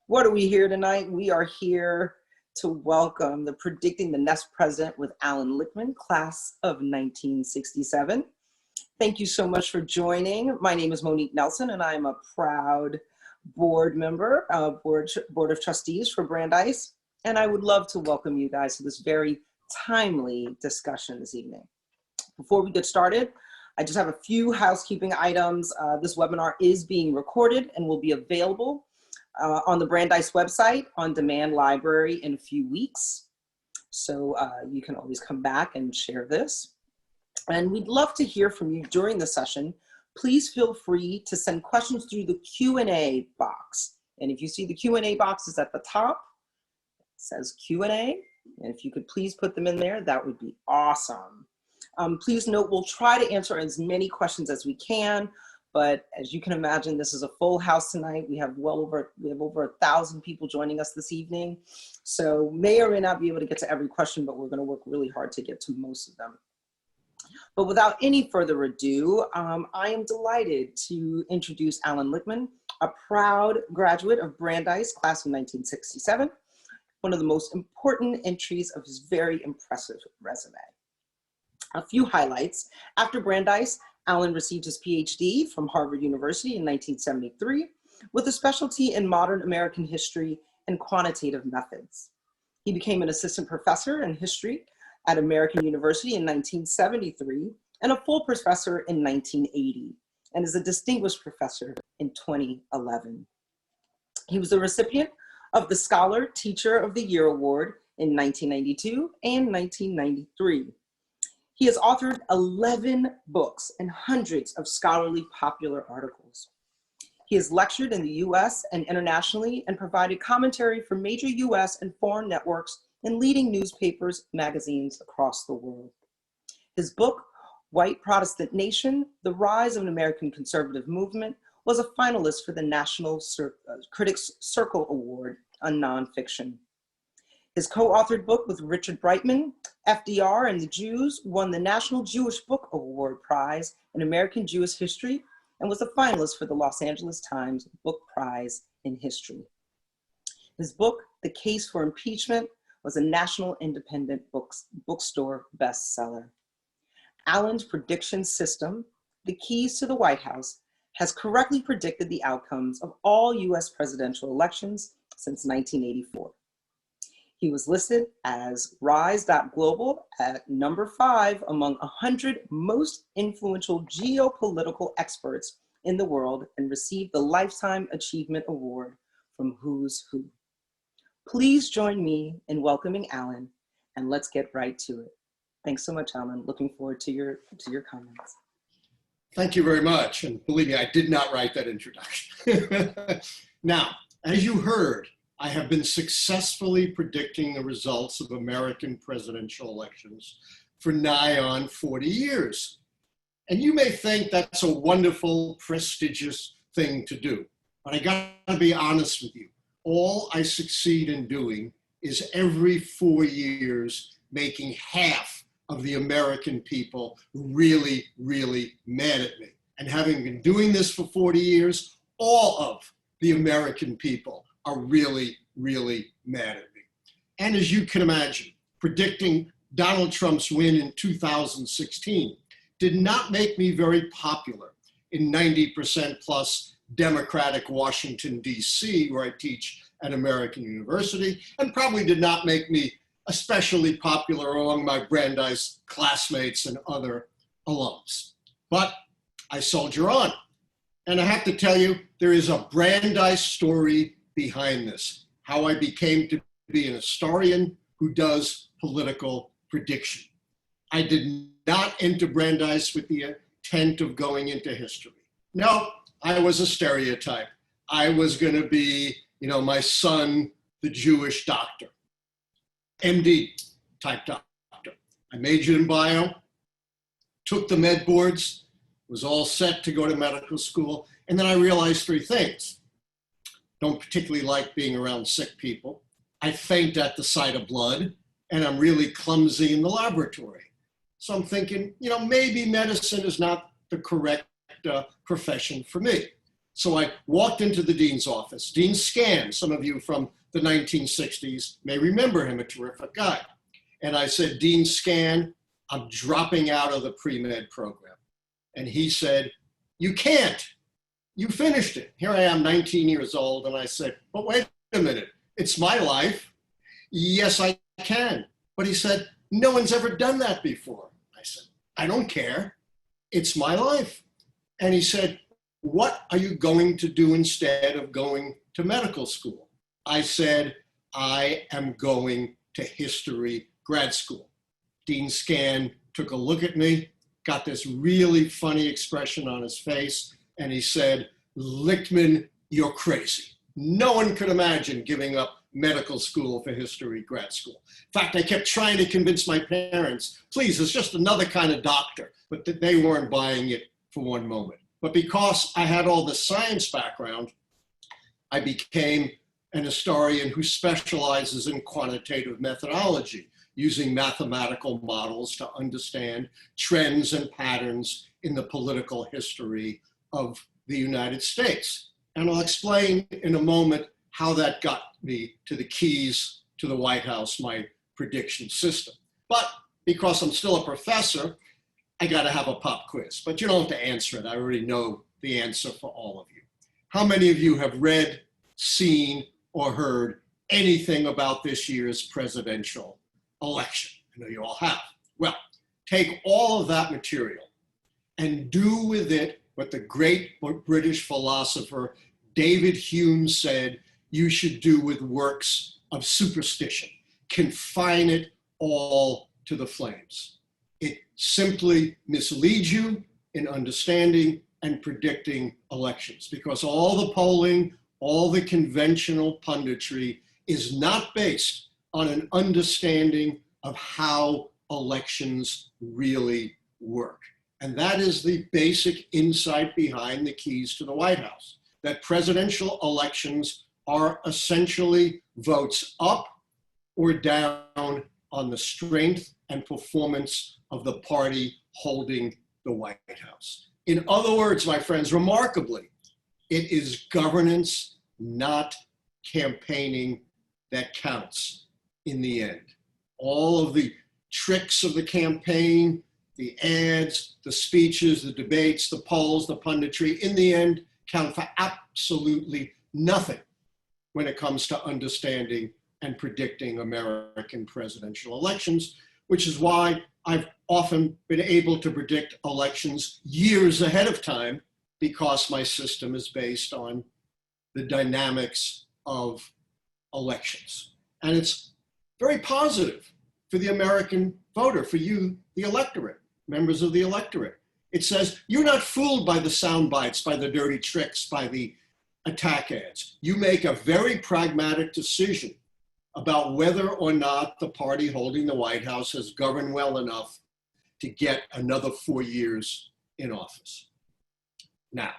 What are we here tonight? We are here to welcome the Predicting the Next President with Allan Lichtman, class of 1967. Thank you so much for joining. My name is Monique Nelson, and I'm a proud board member, Board of Trustees for Brandeis. And I would love to welcome you guys to this very timely discussion this evening. Before we get started, I just have a few housekeeping items. This webinar is being recorded and will be available on the Brandeis website on demand library in a few weeks. So you can always come back and share this. And we'd love to hear from you during the session. Please feel free to send questions through the Q&A box. And if you see the Q&A box is at the top, it says Q&A. And if you could please put them in there, that would be awesome. Please note, we'll try to answer as many questions as we can, but as you can imagine, this is a full house tonight. We have over 1,000 people joining us this evening. So may or may not be able to get to every question, but we're gonna work really hard to get to most of them. But without any further ado, I am delighted to introduce Allan Lichtman, a proud graduate of Brandeis, class of 1967, one of the most important entries of his very impressive resume. A few highlights. After Brandeis, Allan received his PhD from Harvard University in 1973 with a specialty in modern American history and quantitative methods. He became an assistant professor in history at American University in 1973 and a full professor in 1980, and is a distinguished professor in 2011. He was the recipient of the Scholar Teacher of the Year Award in 1992 and 1993. He has authored 11 books and hundreds of scholarly popular articles. He has lectured in the US and internationally and provided commentary for major US and foreign networks and leading newspapers, magazines across the world. His book, White Protestant Nation, The Rise of an American Conservative Movement, was a finalist for the National Critics Circle Award on nonfiction. His co-authored book with Richard Brightman, FDR and the Jews, won the National Jewish Book Award Prize in American Jewish History and was a finalist for the Los Angeles Times Book Prize in History. His book, The Case for Impeachment, was a national independent bookstore bestseller. Allan's prediction system, The Keys to the White House, has correctly predicted the outcomes of all US presidential elections since 1984. He was listed as Rise.Global at number 5 among 100 most influential geopolitical experts in the world and received the Lifetime Achievement Award from Who's Who. Please join me in welcoming Allan, and let's get right to it. Thanks so much, Allan. Looking forward to your comments. Thank you very much. And believe me, I did not write that introduction. Now, as you heard, I have been successfully predicting the results of American presidential elections for nigh on 40 years. And you may think that's a wonderful, prestigious thing to do. But I gotta be honest with you. All I succeed in doing is every 4 years making half of the American people really, really mad at me. And having been doing this for 40 years, all of the American people are really, really mad at me. And as you can imagine, predicting Donald Trump's win in 2016 did not make me very popular in 90% plus Democratic Washington, D.C., where I teach at American University, and probably did not make me especially popular among my Brandeis classmates and other alums. But I soldier on. And I have to tell you, there is a Brandeis story behind this, how I became to be an historian who does political prediction. I did not enter Brandeis with the intent of going into history. No, I was a stereotype. I was gonna be, my son, the Jewish doctor, MD type doctor. I majored in bio, took the med boards, was all set to go to medical school, and then I realized 3 things. Don't particularly like being around sick people. I faint at the sight of blood, and I'm really clumsy in the laboratory. So I'm thinking, maybe medicine is not the correct profession for me. So I walked into the dean's office. Dean Scan, some of you from the 1960s may remember him, a terrific guy. And I said, Dean Scan, I'm dropping out of the pre-med program. And he said, you can't. You finished it. Here I am, 19 years old. And I said, but wait a minute. It's my life. Yes, I can. But he said, no one's ever done that before. I said, I don't care. It's my life. And he said, what are you going to do instead of going to medical school? I said, I am going to history grad school. Dean Scan took a look at me, got this really funny expression on his face, and he said, Lichtman, you're crazy. No one could imagine giving up medical school for history grad school. In fact, I kept trying to convince my parents, please, it's just another kind of doctor, but they weren't buying it for one moment. But because I had all the science background, I became an historian who specializes in quantitative methodology, using mathematical models to understand trends and patterns in the political history of the United States. And I'll explain in a moment how that got me to the keys to the White House, my prediction system. But because I'm still a professor, I got to have a pop quiz, but you don't have to answer it. I already know the answer for all of you. How many of you have read, seen, or heard anything about this year's presidential election? I know you all have. Well, take all of that material and do with it what the great British philosopher David Hume said you should do with works of superstition. Confine it all to the flames. It simply misleads you in understanding and predicting elections, because all the polling, all the conventional punditry is not based on an understanding of how elections really work. And that is the basic insight behind the keys to the White House, that presidential elections are essentially votes up or down on the strength and performance of the party holding the White House. In other words, my friends, remarkably, it is governance, not campaigning, that counts in the end. All of the tricks of the campaign, the ads, the speeches, the debates, the polls, the punditry, in the end, count for absolutely nothing when it comes to understanding and predicting American presidential elections, which is why I've often been able to predict elections years ahead of time, because my system is based on the dynamics of elections. And it's very positive for the American voter, for you, the electorate, members of the electorate. It says, you're not fooled by the sound bites, by the dirty tricks, by the attack ads. You make a very pragmatic decision about whether or not the party holding the White House has governed well enough to get another 4 years in office. Now,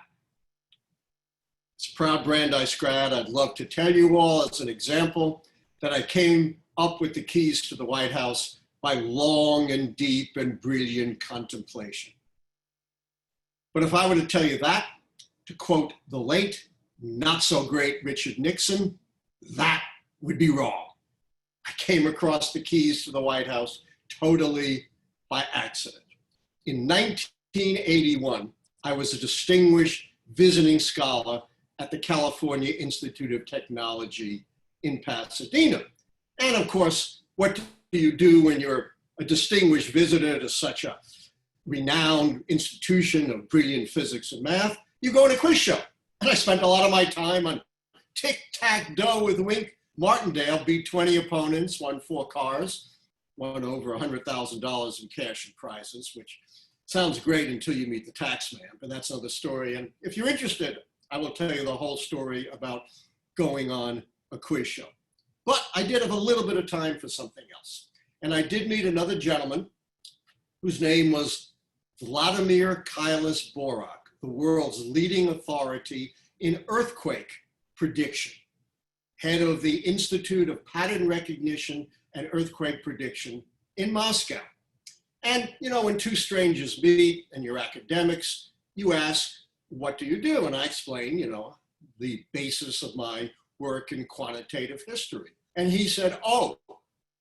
as a proud Brandeis grad, I'd love to tell you all as an example that I came up with the keys to the White House by long and deep and brilliant contemplation. But if I were to tell you that, to quote the late, not so great Richard Nixon, that would be wrong. I came across the keys to the White House totally by accident. In 1981, I was a distinguished visiting scholar at the California Institute of Technology in Pasadena. And of course, what do you do when you're a distinguished visitor to such a renowned institution of brilliant physics and math? You go to a quiz show. And I spent a lot of my time on tic-tac-toe with Wink Martindale, beat 20 opponents, won 4 cars, won over $100,000 in cash and prizes, which sounds great until you meet the tax man, but that's another story. And if you're interested, I will tell you the whole story about going on a quiz show. But I did have a little bit of time for something else. And I did meet another gentleman whose name was Vladimir Kailas-Borak, the world's leading authority in earthquake prediction, head of the Institute of Pattern Recognition and Earthquake Prediction in Moscow. And, you know, when two strangers meet and you're academics, you ask, what do you do? And I explained, the basis of my work in quantitative history. And he said, oh,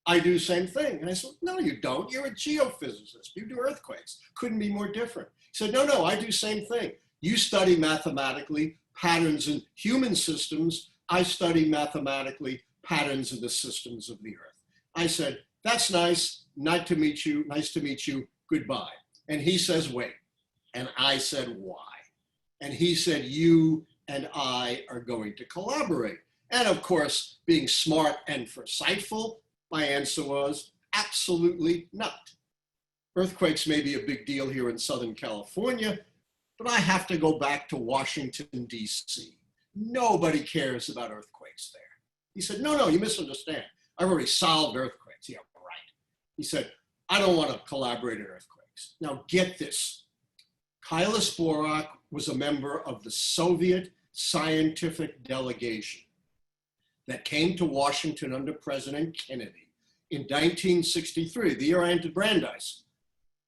I do the same thing. And I said, no, you don't. You're a geophysicist. You do earthquakes. Couldn't be more different. He said, no, I do the same thing. You study mathematically patterns in human systems. I study mathematically patterns in the systems of the earth. I said, that's nice. Nice to meet you. Nice to meet you. Goodbye. And he says, wait. And I said, why? And he said, you and I are going to collaborate. And of course, being smart and foresightful, my answer was absolutely not. Earthquakes may be a big deal here in Southern California, but I have to go back to Washington, D.C. Nobody cares about earthquakes there. He said, no, you misunderstand. I've already solved earthquakes. Yeah, right. He said, I don't want to collaborate in earthquakes. Now get this. Kailas Borak was a member of the Soviet scientific delegation that came to Washington under President Kennedy in 1963, the year I entered Brandeis,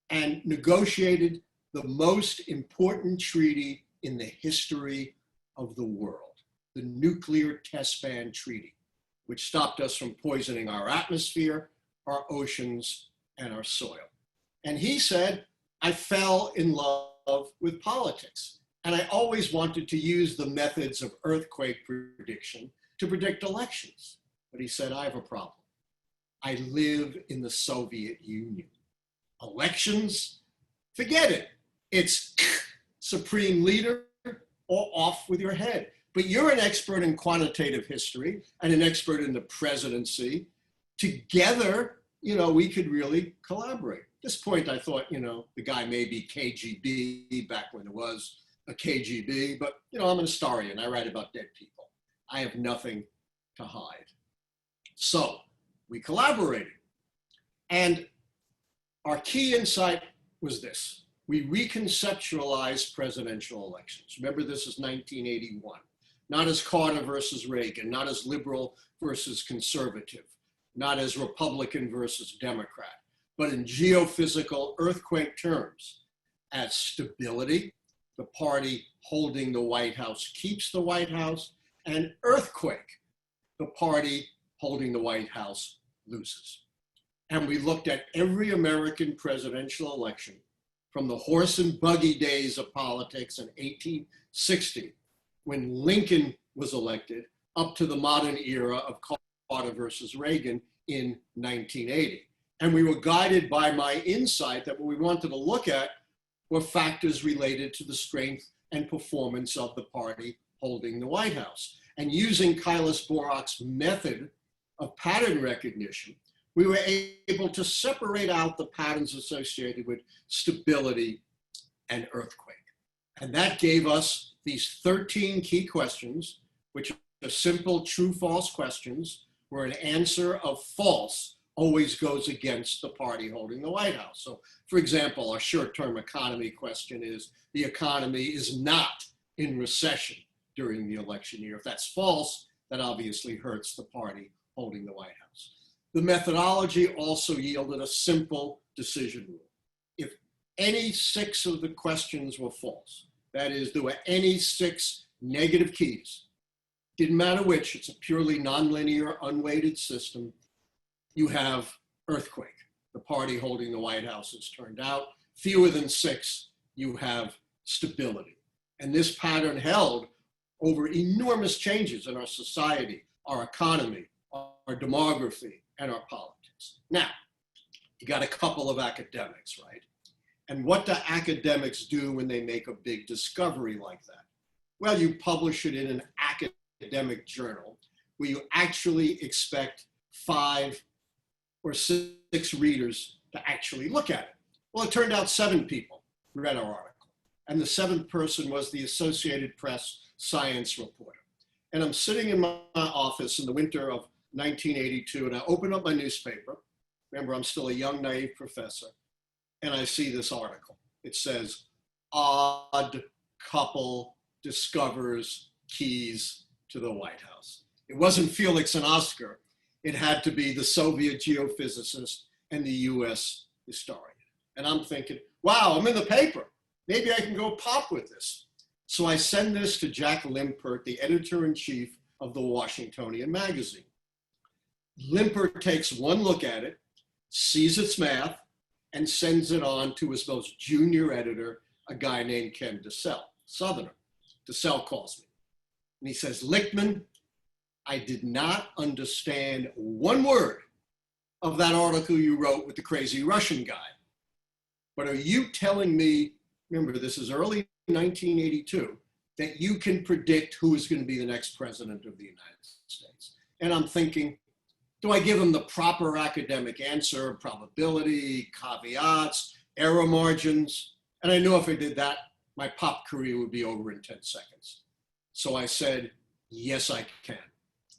and negotiated the most important treaty in the history of the world, the Nuclear Test Ban Treaty, which stopped us from poisoning our atmosphere, our oceans, and our soil. And he said, I fell in love with politics. And I always wanted to use the methods of earthquake prediction to predict elections. But he said, I have a problem. I live in the Soviet Union. Elections, forget it. It's supreme leader or off with your head. But you're an expert in quantitative history and an expert in the presidency. Together, we could really collaborate. At this point, I thought, the guy may be KGB back when there was a KGB, but, I'm an historian. I write about dead people. I have nothing to hide. So we collaborated. And our key insight was this. We reconceptualized presidential elections. Remember, this is 1981. Not as Carter versus Reagan, not as liberal versus conservative, not as Republican versus Democrat, but in geophysical earthquake terms, as stability, the party holding the White House keeps the White House, and earthquake, the party holding the White House loses. And we looked at every American presidential election from the horse and buggy days of politics in 1860, when Lincoln was elected, up to the modern era of Carter versus Reagan in 1980. And we were guided by my insight that what we wanted to look at were factors related to the strength and performance of the party holding the White House. And using Kailas Borak's method of pattern recognition, we were able to separate out the patterns associated with stability and earthquake. And that gave us these 13 key questions, which are simple true-false questions, where an answer of false always goes against the party holding the White House. So, for example, our short-term economy question is, the economy is not in recession during the election year. If that's false, that obviously hurts the party holding the White House. The methodology also yielded a simple decision rule. If any 6 of the questions were false, that is, there were any 6 negative keys, didn't matter which, it's a purely nonlinear, unweighted system, you have earthquake. The party holding the White House has turned out. Fewer than 6, you have stability. And this pattern held over enormous changes in our society, our economy, our demography, and our politics. Now, you got a couple of academics, right? And what do academics do when they make a big discovery like that? Well, you publish it in an academic journal where you actually expect 5 or 6 readers to actually look at it. Well, it turned out 7 people read our article. And the 7th person was the Associated Press science reporter. And I'm sitting in my office in the winter of 1982, and I open up my newspaper. Remember, I'm still a young, naive professor. And I see this article. It says, odd couple discovers keys to the White House. It wasn't Felix and Oscar. It had to be the Soviet geophysicist and the US historian. And I'm thinking, wow, I'm in the paper. Maybe I can go pop with this. So I send this to Jack Limpert, the editor-in-chief of the Washingtonian magazine. Limpert takes one look at it, sees its math, and sends it on to his most junior editor, a guy named Ken DeSalle, Southerner. DeSalle calls me, and he says, Lichtman, I did not understand one word of that article you wrote with the crazy Russian guy. But are you telling me, remember this is early 1982, that you can predict who is going to be the next president of the United States? And I'm thinking, do I give him the proper academic answer, probability, caveats, error margins? And I know if I did that, my pop career would be over in 10 seconds. So I said, yes, I can.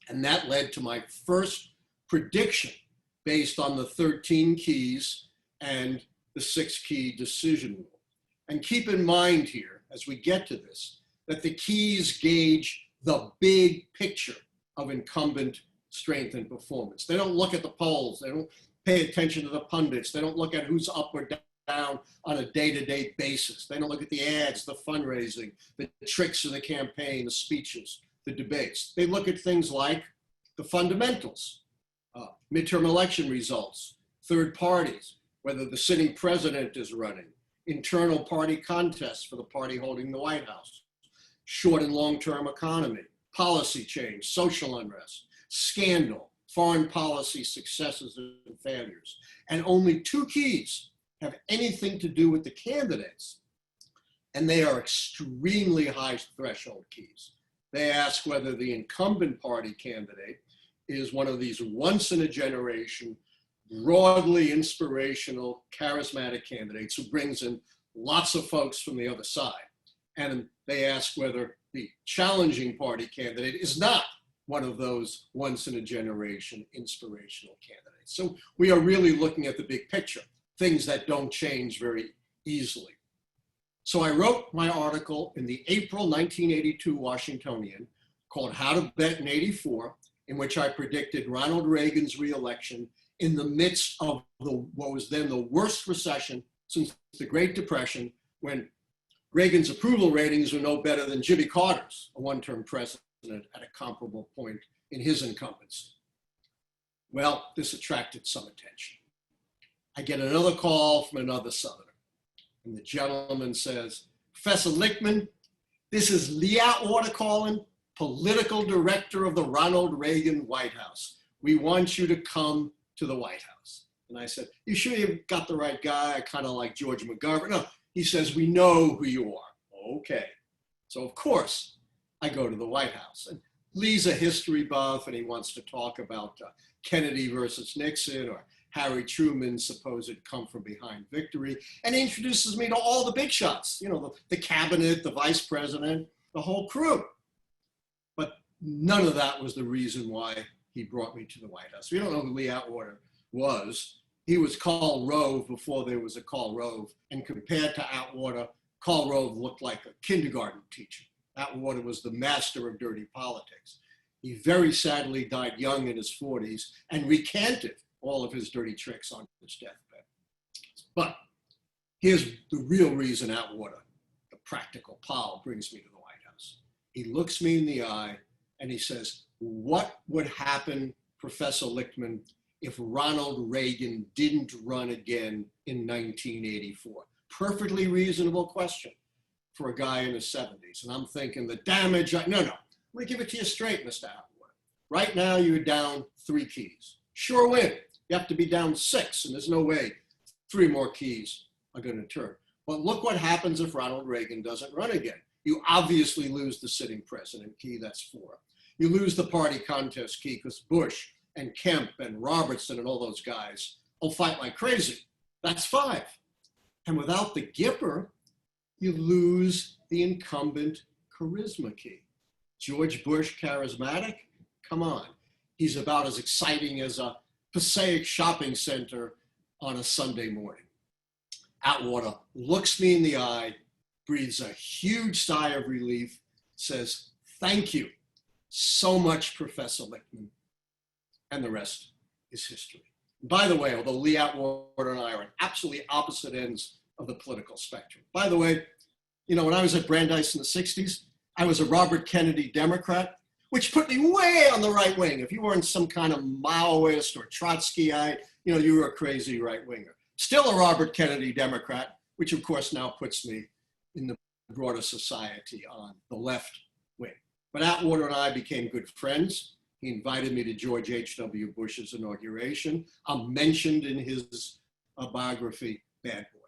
And that led to my first prediction based on the 13 keys and the 6-key decision rule. And keep in mind here, as we get to this, that the keys gauge the big picture of incumbent strength and performance. They don't look at the polls. They don't pay attention to the pundits. They don't look at who's up or down on a day-to-day basis. They don't look at the ads, the fundraising, the tricks of the campaign, the speeches, the debates. They look at things like the fundamentals, midterm election results, third parties, whether the sitting president is running, internal party contests for the party holding the White House, short and long-term economy, policy change, social unrest, scandal, foreign policy successes and failures. And only 2 keys have anything to do with the candidates. And they are extremely high threshold keys. They ask whether the incumbent party candidate is one of these once in a generation, broadly inspirational, charismatic candidates who brings in lots of folks from the other side. And they ask whether the challenging party candidate is not one of those once in a generation inspirational candidates. So we are really looking at the big picture, things that don't change very easily. So I wrote my article in the April 1982 Washingtonian called How to Bet in '84, in which I predicted Ronald Reagan's reelection in the midst of what was then the worst recession since the Great Depression, when Reagan's approval ratings were no better than Jimmy Carter's, a one-term president at a comparable point in his incumbency. Well, this attracted some attention. I get another call from another Southerner, and the gentleman says, Professor Lichtman, this is Leah Order calling, political director of the Ronald Reagan White House. We want you to come to the White House. And I said, you sure you've got the right guy? I kind of like George McGovern. No, he says, we know who you are. Okay. So of course, I go to the White House. And Lee's a history buff, and he wants to talk about Kennedy versus Nixon or Harry Truman's supposed come from behind victory. And he introduces me to all the big shots, you know, the cabinet, the vice president, the whole crew. But none of that was the reason why he brought me to the White House. We don't know who Lee Atwater was. He was Karl Rove before there was a Karl Rove. And compared to Atwater, Karl Rove looked like a kindergarten teacher. Atwater was the master of dirty politics. He very sadly died young in his 40s and recanted all of his dirty tricks on his deathbed. But here's the real reason Atwater, the practical pal, brings me to the White House. He looks me in the eye and he says, what would happen, Professor Lichtman, if Ronald Reagan didn't run again in 1984? Perfectly reasonable question for a guy in his 70s. And I'm thinking the damage, no, I'm gonna give it to you straight, Mr. Atwater. Right now you're down 3 keys. Sure win. You have to be down 6, and there's no way 3 more keys are gonna turn. But look what happens if Ronald Reagan doesn't run again. You obviously lose the sitting president key, that's 4. You lose the party contest key because Bush and Kemp and Robertson and all those guys will fight like crazy. That's 5. And without the Gipper, you lose the incumbent charisma key. George Bush charismatic? Come on. He's about as exciting as a Passaic shopping center on a Sunday morning. Atwater looks me in the eye, breathes a huge sigh of relief, says, thank you so much, Professor Lichtman. And the rest is history. By the way, although Lee Atwater and I are at absolutely opposite ends of the political spectrum. By the way, When I was at Brandeis in the 60s, I was a Robert Kennedy Democrat, which put me way on the right wing. If you weren't some kind of Maoist or Trotskyite, you were a crazy right winger. Still a Robert Kennedy Democrat, which of course now puts me in the broader society on the left wing. But Atwater and I became good friends. He invited me to George H.W. Bush's inauguration. I'm mentioned in his biography, Bad Boy.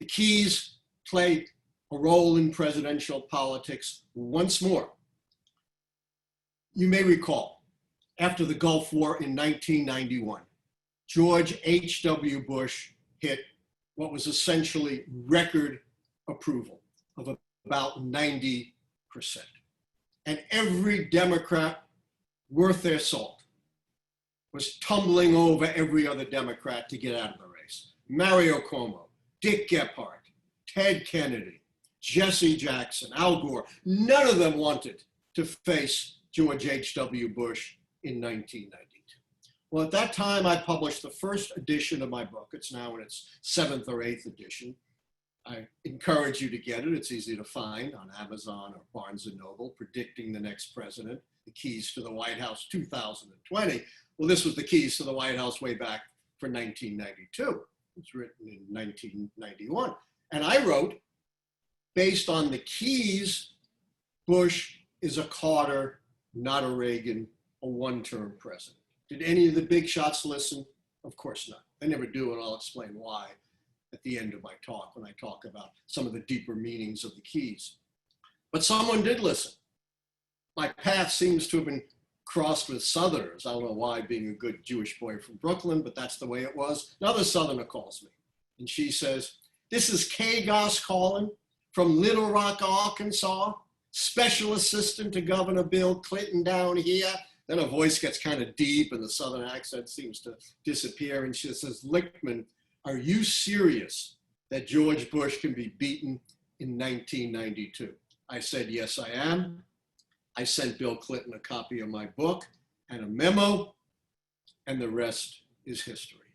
The Keys played a role in presidential politics once more. You may recall, after the Gulf War in 1991, George H.W. Bush hit what was essentially record approval of about 90%. And every Democrat worth their salt was tumbling over every other Democrat to get out of the race. Mario Cuomo, Dick Gephardt, Ted Kennedy, Jesse Jackson, Al Gore, none of them wanted to face George H.W. Bush in 1992. Well, at that time, I published the first edition of my book. It's now in its 7th or 8th edition. I encourage you to get it. It's easy to find on Amazon or Barnes & Noble, Predicting the Next President, The Keys to the White House 2020. Well, this was the keys to the White House way back for 1992. It was written in 1991. And I wrote, based on the keys, Bush is a Carter, not a Reagan, a one-term president. Did any of the big shots listen? Of course not. They never do, and I'll explain why at the end of my talk when I talk about some of the deeper meanings of the keys. But someone did listen. My path seems to have been crossed with Southerners. I don't know why, being a good Jewish boy from Brooklyn, but that's the way it was. Another Southerner calls me, and she says, "This is Kay Goss calling from Little Rock, Arkansas, special assistant to Governor Bill Clinton down here." Then her voice gets kind of deep and the Southern accent seems to disappear. And she says, "Lichtman, are you serious that George Bush can be beaten in 1992? I said, "Yes, I am." I sent Bill Clinton a copy of my book and a memo, and the rest is history.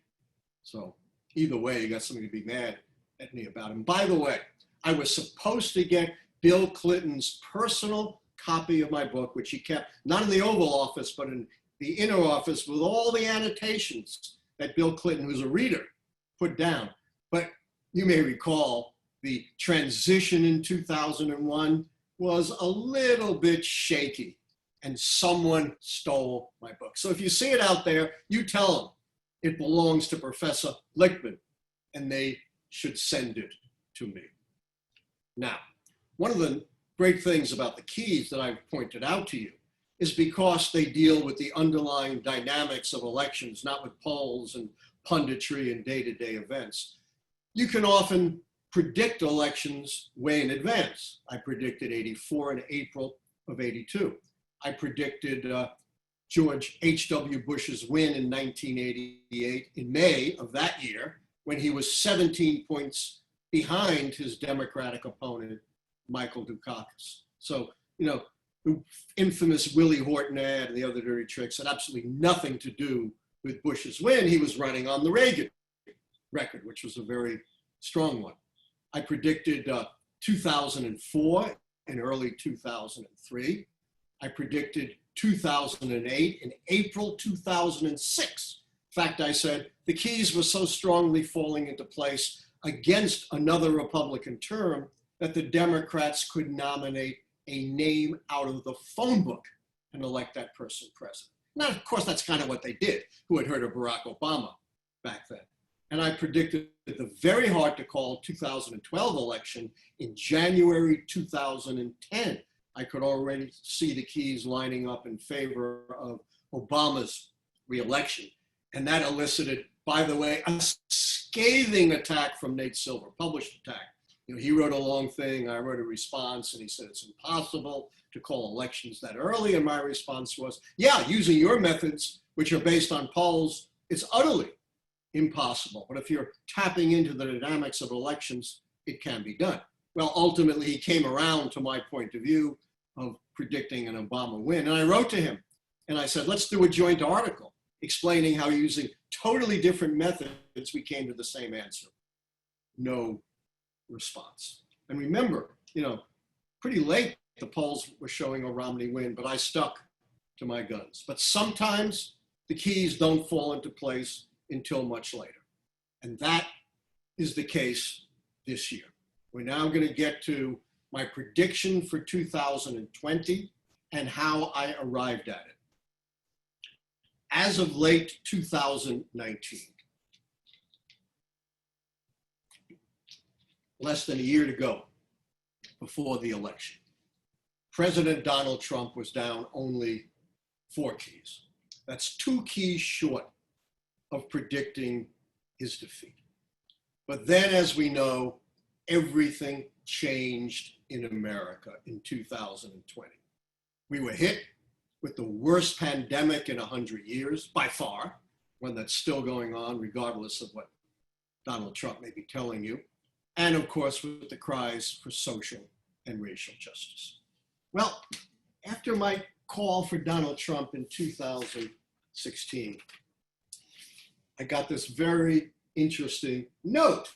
So either way, you got something to be mad at me about. And by the way, I was supposed to get Bill Clinton's personal copy of my book, which he kept not in the Oval Office, but in the inner office with all the annotations that Bill Clinton, who's a reader, put down. But you may recall the transition in 2001 was a little bit shaky, and someone stole my book. So if you see it out there, you tell them it belongs to Professor Lichtman, and they should send it to me. Now, one of the great things about the keys that I've pointed out to you is because they deal with the underlying dynamics of elections, not with polls and punditry and day-to-day events. You can often predict elections way in advance. I predicted 84 in April of 82. I predicted George H.W. Bush's win in 1988 in May of that year, when he was 17 points behind his Democratic opponent, Michael Dukakis. So, the infamous Willie Horton ad and the other dirty tricks had absolutely nothing to do with Bush's win. He was running on the Reagan record, which was a very strong one. I predicted 2004 and early 2003. I predicted 2008 and April 2006. In fact, I said the keys were so strongly falling into place against another Republican term that the Democrats could nominate a name out of the phone book and elect that person president. Now, of course, that's kind of what they did. Who had heard of Barack Obama back then? And I predicted the very hard to call 2012 election in January 2010. I could already see the keys lining up in favor of Obama's reelection. And that elicited, by the way, a scathing attack from Nate Silver, published attack. He wrote a long thing, I wrote a response, and he said it's impossible to call elections that early. And my response was, yeah, using your methods, which are based on polls, it's utterly impossible. But if you're tapping into the dynamics of elections, it can be done. Well, ultimately, he came around to my point of view of predicting an Obama win. And I wrote to him, and I said, let's do a joint article explaining how using totally different methods, we came to the same answer. No response. And remember, pretty late, the polls were showing a Romney win, but I stuck to my guns. But sometimes the keys don't fall into place until much later. And that is the case this year. We're now going to get to my prediction for 2020 and how I arrived at it. As of late 2019, less than a year to go before the election, President Donald Trump was down only 4 keys. That's 2 keys short of predicting his defeat. But then, as we know, everything changed in America in 2020. We were hit with the worst pandemic in 100 years, by far, one that's still going on, regardless of what Donald Trump may be telling you. And of course, with the cries for social and racial justice. Well, after my call for Donald Trump in 2016, I got this very interesting note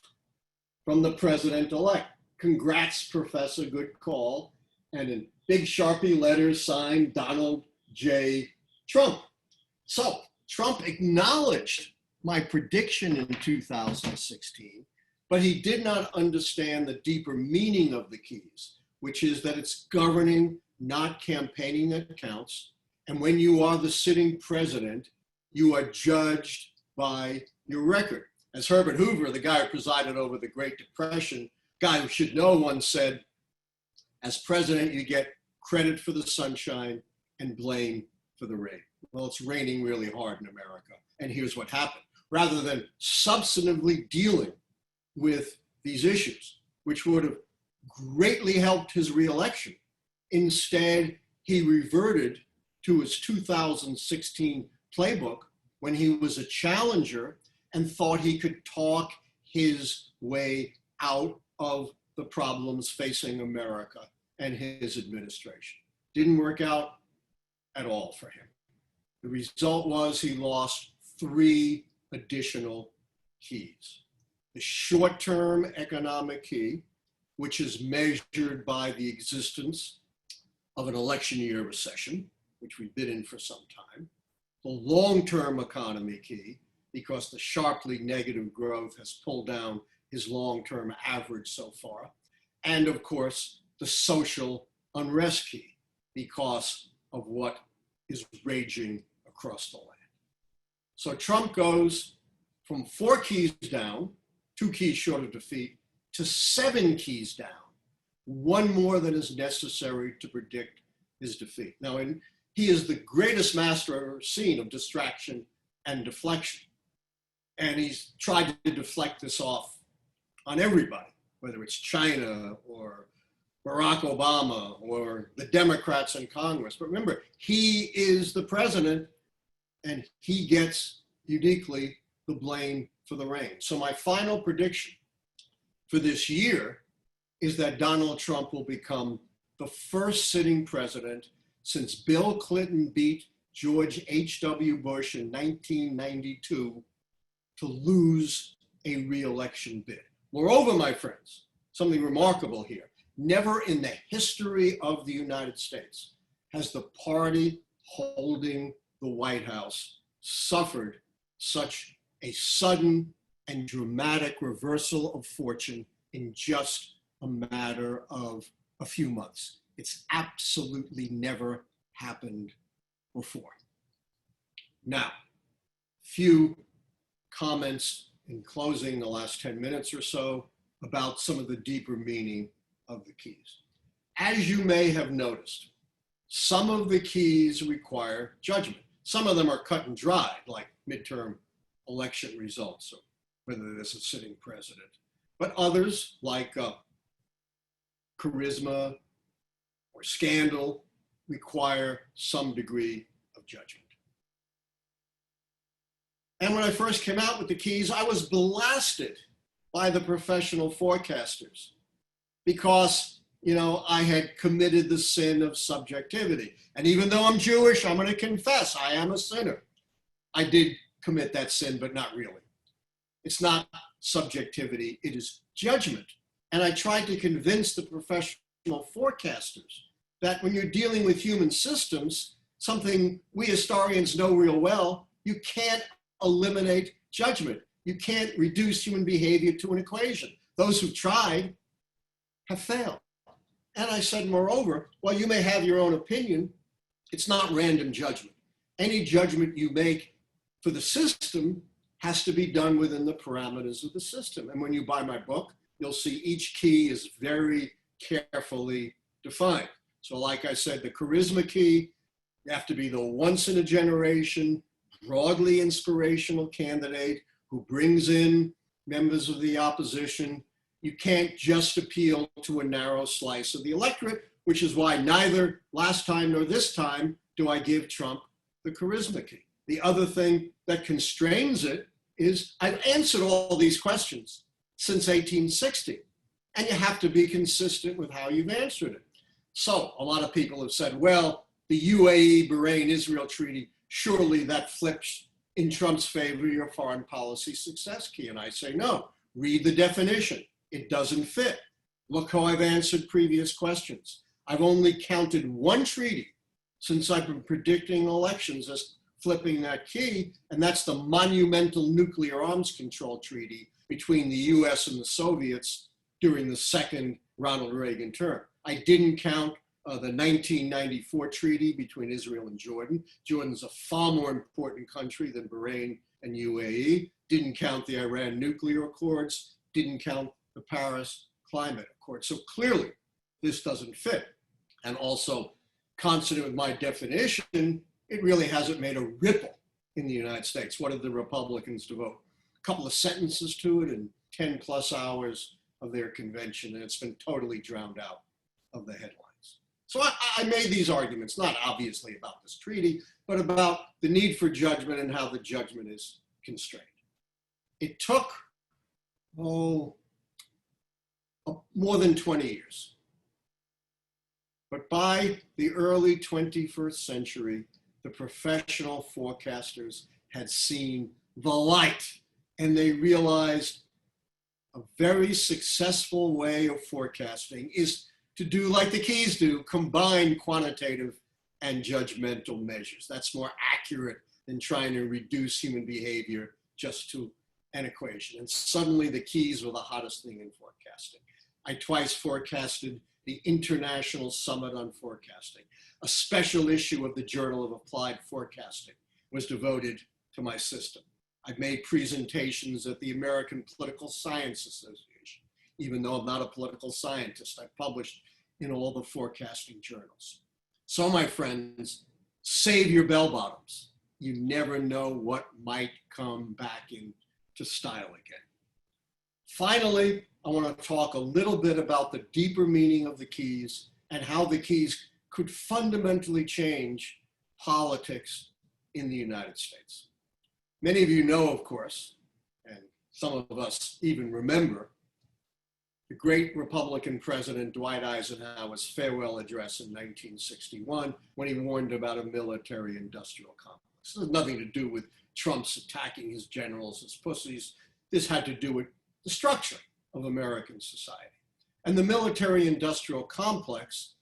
from the president-elect. Congrats, Professor, good call. And in big Sharpie letters signed Donald J. Trump. So Trump acknowledged my prediction in 2016, but he did not understand the deeper meaning of the keys, which is that it's governing, not campaigning that counts. And when you are the sitting president, you are judged by your record. As Herbert Hoover, the guy who presided over the Great Depression, guy who should know, once said, as president, you get credit for the sunshine and blame for the rain. Well, it's raining really hard in America. And here's what happened. Rather than substantively dealing with these issues, which would have greatly helped his reelection, instead, he reverted to his 2016 playbook when he was a challenger and thought he could talk his way out of the problems facing America and his administration. Didn't work out at all for him. The result was he lost 3 additional keys. The short-term economic key, which is measured by the existence of an election year recession, which we've been in for some time. The long-term economy key, because the sharply negative growth has pulled down his long-term average so far. And of course, the social unrest key, because of what is raging across the land. So Trump goes from 4 keys down, 2 keys short of defeat, to 7 keys down, 1 more than is necessary to predict his defeat. Now, he is the greatest master I've ever seen of distraction and deflection. And he's tried to deflect this off on everybody, whether it's China or Barack Obama or the Democrats in Congress. But remember, he is the president and he gets uniquely the blame for the rain. So my final prediction for this year is that Donald Trump will become the first sitting president since Bill Clinton beat George H.W. Bush in 1992 to lose a re-election bid. Moreover, my friends, something remarkable here. Never in the history of the United States has the party holding the White House suffered such a sudden and dramatic reversal of fortune in just a matter of a few months. It's absolutely never happened before. Now, few comments in closing the last 10 minutes or so about some of the deeper meaning of the keys. As you may have noticed, some of the keys require judgment. Some of them are cut and dried, like midterm election results, or whether there's a sitting president. But others, like charisma or scandal, require some degree of judgment. And when I first came out with the keys, I was blasted by the professional forecasters because, I had committed the sin of subjectivity. And even though I'm Jewish, I'm going to confess I am a sinner. I did commit that sin, but not really. It's not subjectivity, it is judgment. And I tried to convince the professional forecasters that when you're dealing with human systems, something we historians know real well, you can't eliminate judgment. You can't reduce human behavior to an equation. Those who've tried have failed. And I said, moreover, while you may have your own opinion, it's not random judgment. Any judgment you make for the system has to be done within the parameters of the system. And when you buy my book, you'll see each key is very carefully defined. So like I said, the charisma key, you have to be the once in a generation, broadly inspirational candidate who brings in members of the opposition. You can't just appeal to a narrow slice of the electorate, which is why neither last time nor this time do I give Trump the charisma key. The other thing that constrains it is I've answered all these questions since 1860, and you have to be consistent with how you've answered it. So a lot of people have said, well, the UAE, Bahrain, Israel treaty, surely that flips in Trump's favor your foreign policy success key. And I say, no, read the definition. It doesn't fit. Look how I've answered previous questions. I've only counted one treaty since I've been predicting elections as flipping that key, and that's the monumental nuclear arms control treaty between the US and the Soviets during the second Ronald Reagan term. I didn't count the 1994 treaty between Israel and Jordan. Jordan's a far more important country than Bahrain and UAE. Didn't count the Iran nuclear accords, didn't count the Paris Climate Accord. So clearly, this doesn't fit. And also, consonant with my definition, it really hasn't made a ripple in the United States. What did the Republicans devote? A couple of sentences to it in 10 plus hours of their convention, and it's been totally drowned out of the headlines. So I made these arguments, not obviously about this treaty, but about the need for judgment and how the judgment is constrained. It took, more than 20 years. But by the early 21st century, the professional forecasters had seen the light, and they realized a very successful way of forecasting is to do like the keys do, combine quantitative and judgmental measures. That's more accurate than trying to reduce human behavior just to an equation. And suddenly the keys were the hottest thing in forecasting. I twice forecasted the International Summit on Forecasting. A special issue of the Journal of Applied Forecasting was devoted to my system. I've made presentations at the American Political Science Association. Even though I'm not a political scientist, I've published in all the forecasting journals. So my friends, save your bell bottoms. You never know what might come back into style again. Finally, I want to talk a little bit about the deeper meaning of the keys and how the keys could fundamentally change politics in the United States. Many of you know, of course, and some of us even remember, the great Republican President Dwight Eisenhower's farewell address in 1961 when he warned about a military-industrial complex. This has nothing to do with Trump's attacking his generals as pussies. This had to do with the structure of American society. And the military-industrial complex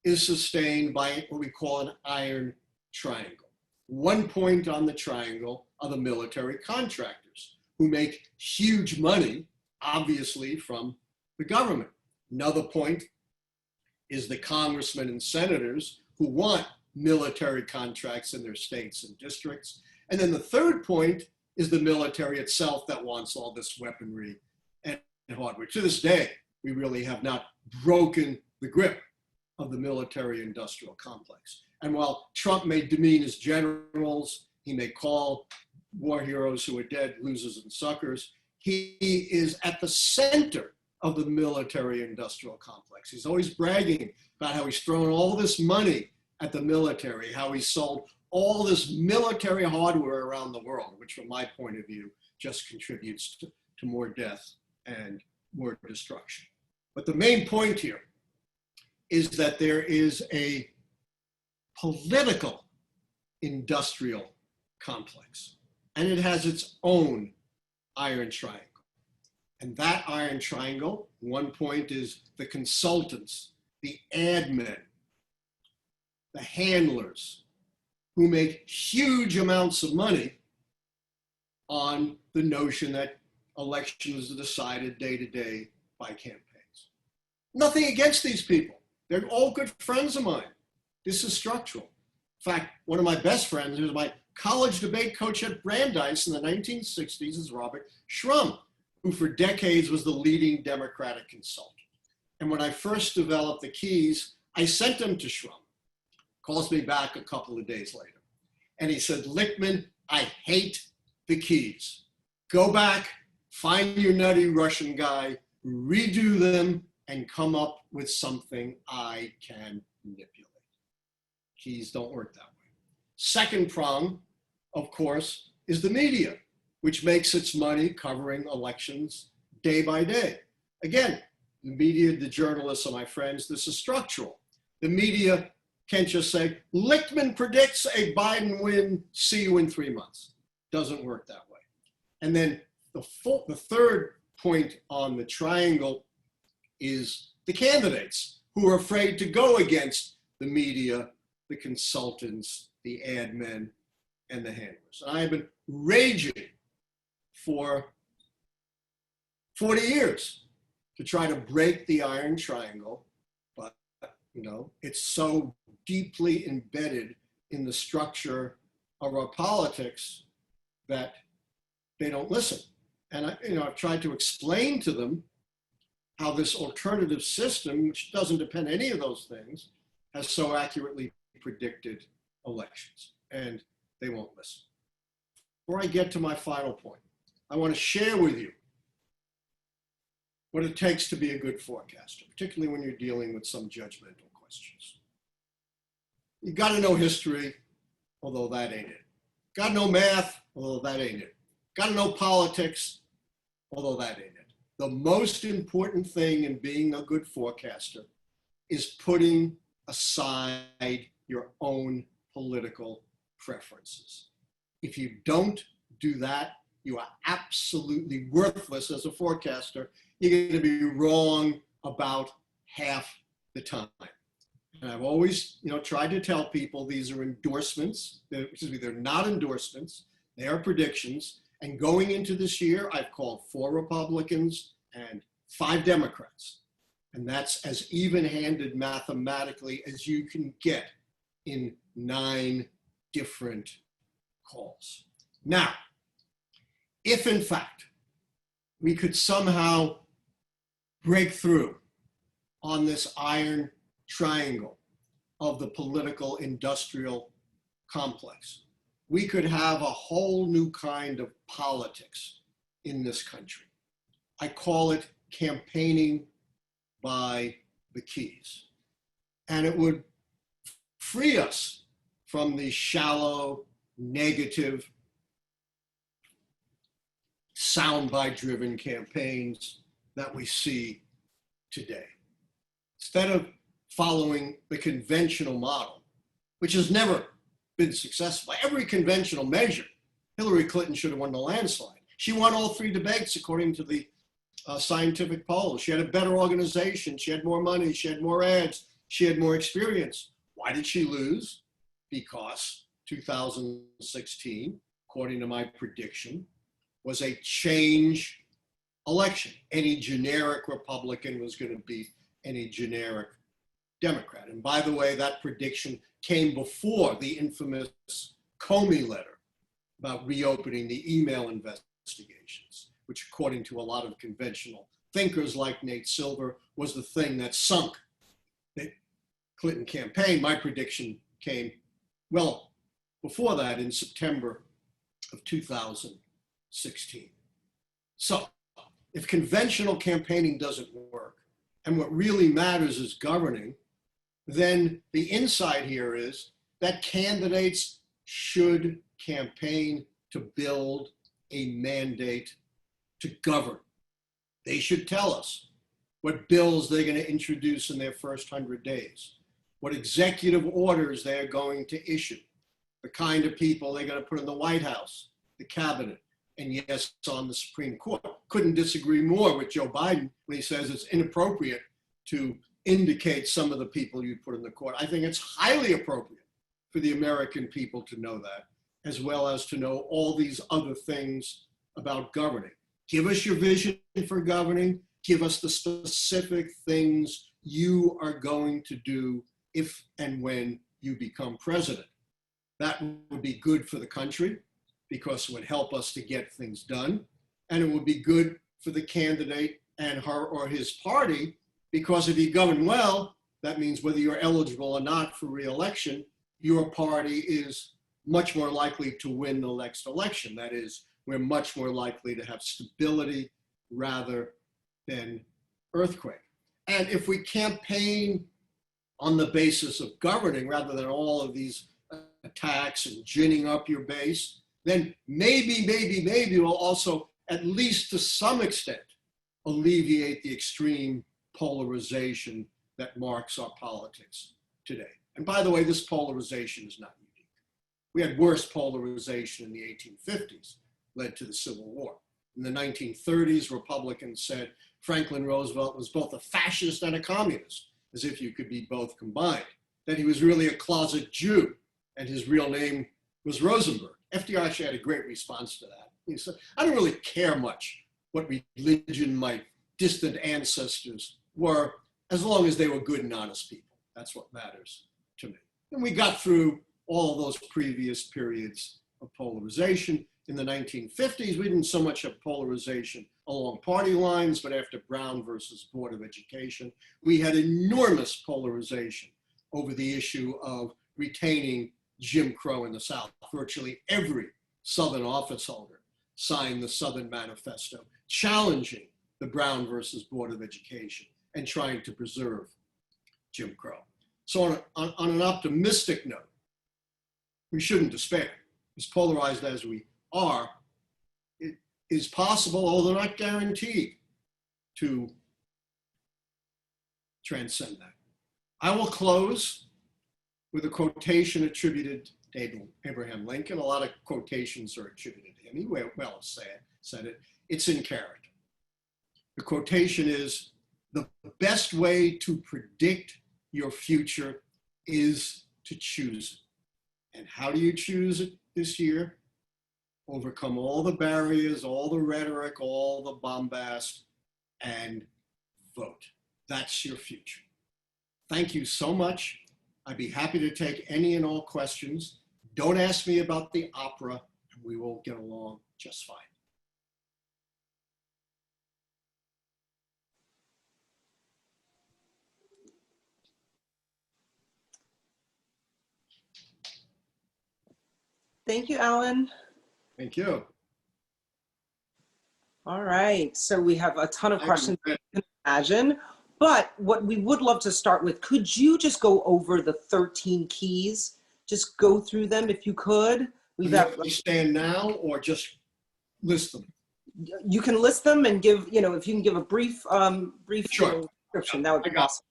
is sustained by what we call an iron triangle. One point on the triangle are the military contractors who make huge money, obviously, from the government. Another point is the congressmen and senators who want military contracts in their states and districts. And then the third point is the military itself that wants all this weaponry and hardware. To this day, we really have not broken the grip of the military-industrial complex. And while Trump may demean his generals, he may call war heroes who are dead losers and suckers, he is at the center of the military-industrial complex. He's always bragging about how he's thrown all this money at the military, how he sold all this military hardware around the world, which from my point of view just contributes to more death and more destruction. But the main point here is that there is a political industrial complex, and it has its own iron triangle. And that iron triangle, one point is the consultants the admin, the handlers, who make huge amounts of money on the notion that elections are decided day to day by campaigns. Nothing against these people. They're all good friends of mine. This is structural. In fact, one of my best friends, who was my college debate coach at Brandeis in the 1960s, is Robert Shrum, who for decades was the leading Democratic consultant. And when I first developed the keys, I sent them to Shrum. Calls me back a couple of days later. And he said, Lichtman, I hate the keys. Go back, find your nutty Russian guy, redo them, and come up with something I can manipulate. Keys don't work that way. Second prong, of course, is the media, which makes its money covering elections day by day. Again, the media, the journalists are my friends. This is structural. The media can't just say, Lichtman predicts a Biden win, see you in 3 months. Doesn't work that way. And then the third point on the triangle is the candidates who are afraid to go against the media, the consultants, the admin, and the handlers. And I have been raging for 40 years to try to break the iron triangle, but it's so deeply embedded in the structure of our politics that they don't listen. And I've tried to explain to them how this alternative system, which doesn't depend on any of those things, has so accurately predicted elections, and they won't listen. Before I get to my final point, I want to share with you what it takes to be a good forecaster, particularly when you're dealing with some judgmental questions. You got to know history, although that ain't it. Got to know math, although that ain't it. Got to know politics, although that ain't it. The most important thing in being a good forecaster is putting aside your own political preferences. If you don't do that, you are absolutely worthless as a forecaster. You're going to be wrong about half the time. And I've always, tried to tell people these are endorsements. They're not endorsements. They are predictions. And going into this year, I've called 4 Republicans and 5 Democrats. And that's as even-handed mathematically as you can get in 9 different calls. Now, if in fact we could somehow break through on this iron triangle of the political industrial complex, we could have a whole new kind of politics in this country. I call it campaigning by the keys. And it would free us from the shallow, negative, soundbite-driven campaigns that we see today. Instead of following the conventional model, which has never been successful. By every conventional measure, Hillary Clinton should have won the landslide. She won all 3 debates according to the scientific polls. She had a better organization. She had more money. She had more ads. She had more experience. Why did she lose? Because 2016, according to my prediction, was a change election. Any generic Republican was going to beat any generic Democrat. And by the way, that prediction came before the infamous Comey letter about reopening the email investigations, which according to a lot of conventional thinkers like Nate Silver was the thing that sunk the Clinton campaign. My prediction came well before that in September of 2016. So if conventional campaigning doesn't work, and what really matters is governing, then the insight here is that candidates should campaign to build a mandate to govern. They should tell us what bills they're going to introduce in their first 100 days, what executive orders they're going to issue, the kind of people they're going to put in the White House, the cabinet, and yes, on the Supreme Court. Couldn't disagree more with Joe Biden when he says it's inappropriate to indicate some of the people you put in the court. I think it's highly appropriate for the American people to know that, as well as to know all these other things about governing. Give us your vision for governing. Give us the specific things you are going to do if and when you become president. That would be good for the country because it would help us to get things done. And it would be good for the candidate and her or his party, because if you govern well, that means whether you're eligible or not for re-election, your party is much more likely to win the next election. That is, we're much more likely to have stability rather than earthquake. And if we campaign on the basis of governing rather than all of these attacks and ginning up your base, then maybe we'll also, at least to some extent, alleviate the extreme polarization that marks our politics today. And by the way, this polarization is not unique. We had worse polarization in the 1850s, led to the Civil War. In the 1930s, Republicans said Franklin Roosevelt was both a fascist and a communist, as if you could be both combined, that he was really a closet Jew, and his real name was Rosenberg. FDR actually had a great response to that. He said, I don't really care much what religion my distant ancestors were, as long as they were good and honest people. That's what matters to me. And we got through all of those previous periods of polarization. In the 1950s, we didn't so much have polarization along party lines, but after Brown versus Board of Education, we had enormous polarization over the issue of retaining Jim Crow in the South. Virtually every Southern office holder signed the Southern Manifesto, challenging the Brown versus Board of Education and trying to preserve Jim Crow. So on an optimistic note, we shouldn't despair. As polarized as we are, it is possible, although not guaranteed, to transcend that. I will close with a quotation attributed to Abraham Lincoln. A lot of quotations are attributed to him. He well said it. It's in character. The quotation is, the best way to predict your future is to choose it. And how do you choose it this year? Overcome all the barriers, all the rhetoric, all the bombast, and vote. That's your future. Thank you so much. I'd be happy to take any and all questions. Don't ask me about the opera, and we will get along just fine. Thank you, Allan. Thank you. All right, so we have a ton of questions, you can imagine, but what we would love to start with, could you just go over the 13 keys? Just go through them if you could. We've got to stand now or just list them? You can list them and give, if you can give a brief Sure. description, that would be awesome.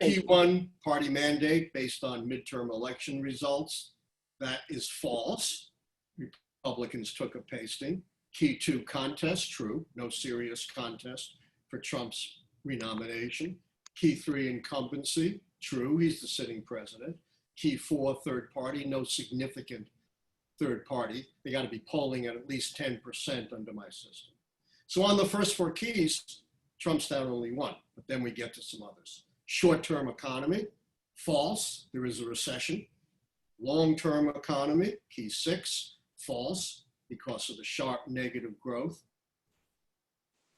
Key 1, party mandate based on midterm election results. That is false. Republicans took a pasting. Key 2, contest, true. No serious contest for Trump's renomination. Key 3, incumbency, true. He's the sitting president. Key 4, third party, no significant third party. They got to be polling at least 10% under my system. So on the first 4 keys, Trump's down only 1, but then we get to some others. Short-term economy, false. There is a recession. Long-term economy, key 6, false, because of the sharp negative growth.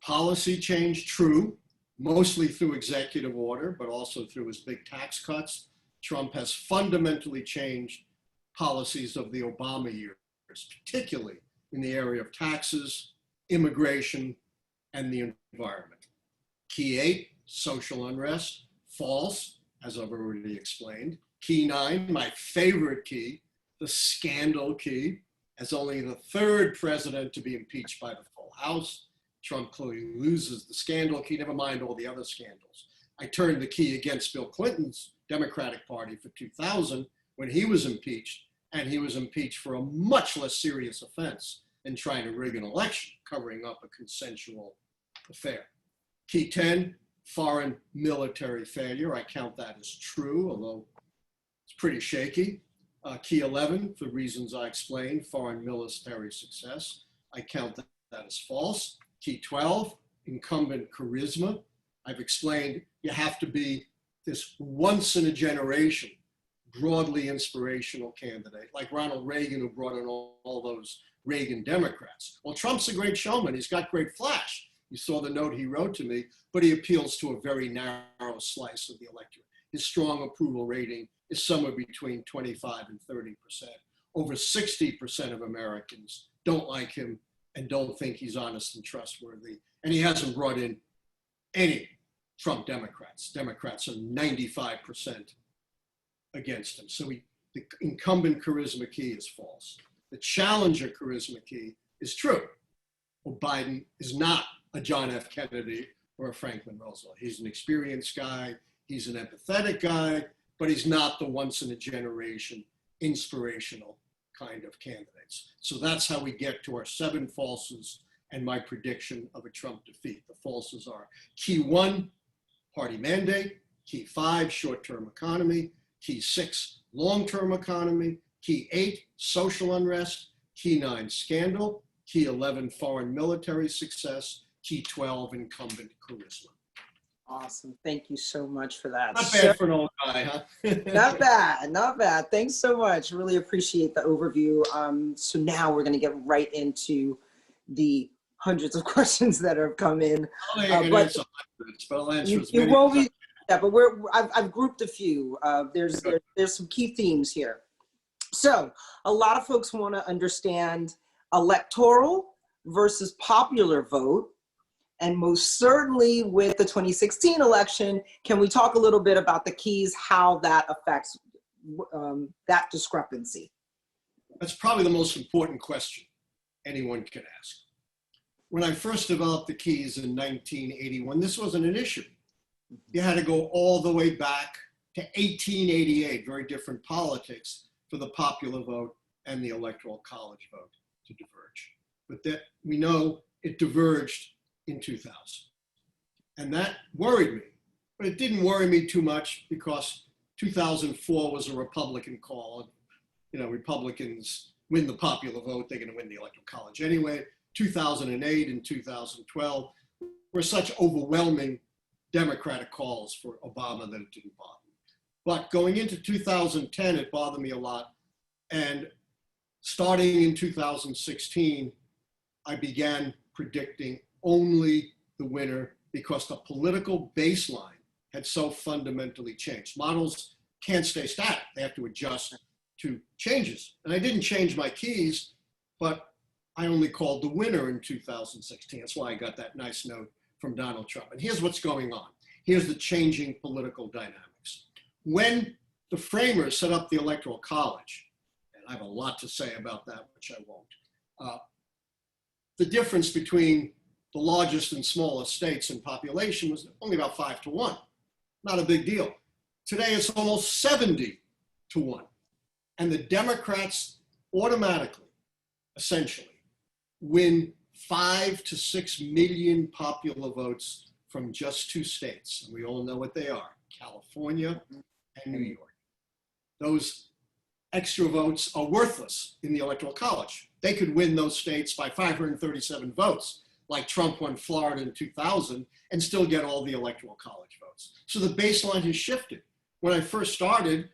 Policy change, true, mostly through executive order, but also through his big tax cuts. Trump has fundamentally changed policies of the Obama years, particularly in the area of taxes, immigration, and the environment. Key 8, social unrest, false, as I've already explained. Key 9, my favorite key, the scandal key, as only the 3rd president to be impeached by the full House. Trump clearly loses the scandal key, never mind all the other scandals. I turned the key against Bill Clinton's Democratic Party for 2000 when he was impeached, and he was impeached for a much less serious offense than trying to rig an election, covering up a consensual affair. Key 10, foreign military failure. I count that as true, although it's pretty shaky. Key 11, for reasons I explained, foreign military success. I count that as false. Key 12, incumbent charisma. I've explained you have to be this once in a generation, broadly inspirational candidate, like Ronald Reagan, who brought in all those Reagan Democrats. Well, Trump's a great showman. He's got great flash. You saw the note he wrote to me, but he appeals to a very narrow slice of the electorate. His strong approval rating is somewhere between 25 and 30%. Over 60% of Americans don't like him and don't think he's honest and trustworthy. And he hasn't brought in any Trump Democrats. Democrats are 95% against him. So the incumbent charisma key is false. The challenger charisma key is true. Well, Biden is not a John F. Kennedy or a Franklin Roosevelt. He's an experienced guy. He's an empathetic guy, but he's not the once in a generation inspirational kind of candidates. So that's how we get to our 7 falses and my prediction of a Trump defeat. The falses are key 1, party mandate, key 5, short-term economy, key 6, long-term economy, key 8, social unrest, key 9, scandal, key 11, foreign military success, key 12, incumbent charisma. Awesome. Thank you so much for that. Not bad for an old guy, huh? Not bad. Not bad. Thanks so much. Really appreciate the overview. So now we're going to get right into the hundreds of questions that have come in. But I'll answer as many. Won't be, yeah, but I've grouped a few. There's some key themes here. So a lot of folks want to understand electoral versus popular vote. And most certainly with the 2016 election, can we talk a little bit about the keys, how that affects that discrepancy? That's probably the most important question anyone can ask. When I first developed the keys in 1981, this wasn't an issue. You had to go all the way back to 1888, very different politics for the popular vote and the electoral college vote to diverge. But that we know it diverged in 2000. And that worried me, but it didn't worry me too much because 2004 was a Republican call. You know, Republicans win the popular vote, they're gonna win the electoral college anyway. 2008 and 2012 were such overwhelming Democratic calls for Obama that it didn't bother me. But going into 2010, it bothered me a lot. And starting in 2016, I began predicting only the winner because the political baseline had so fundamentally changed. Models can't stay static. They have to adjust to changes. And I didn't change my keys, but I only called the winner in 2016. That's why I got that nice note from Donald Trump. And here's what's going on. Here's the changing political dynamics. When the framers set up the Electoral College, and I have a lot to say about that, which I won't, the difference between the largest and smallest states in population was only about 5-1. Not a big deal. Today it's almost 70-1. And the Democrats automatically, essentially, win 5 to 6 million popular votes from just 2 states. And we all know what they are, California and New York. Those extra votes are worthless in the Electoral College. They could win those states by 537 votes, like Trump won Florida in 2000, and still get all the Electoral College votes. So the baseline has shifted. When I first started,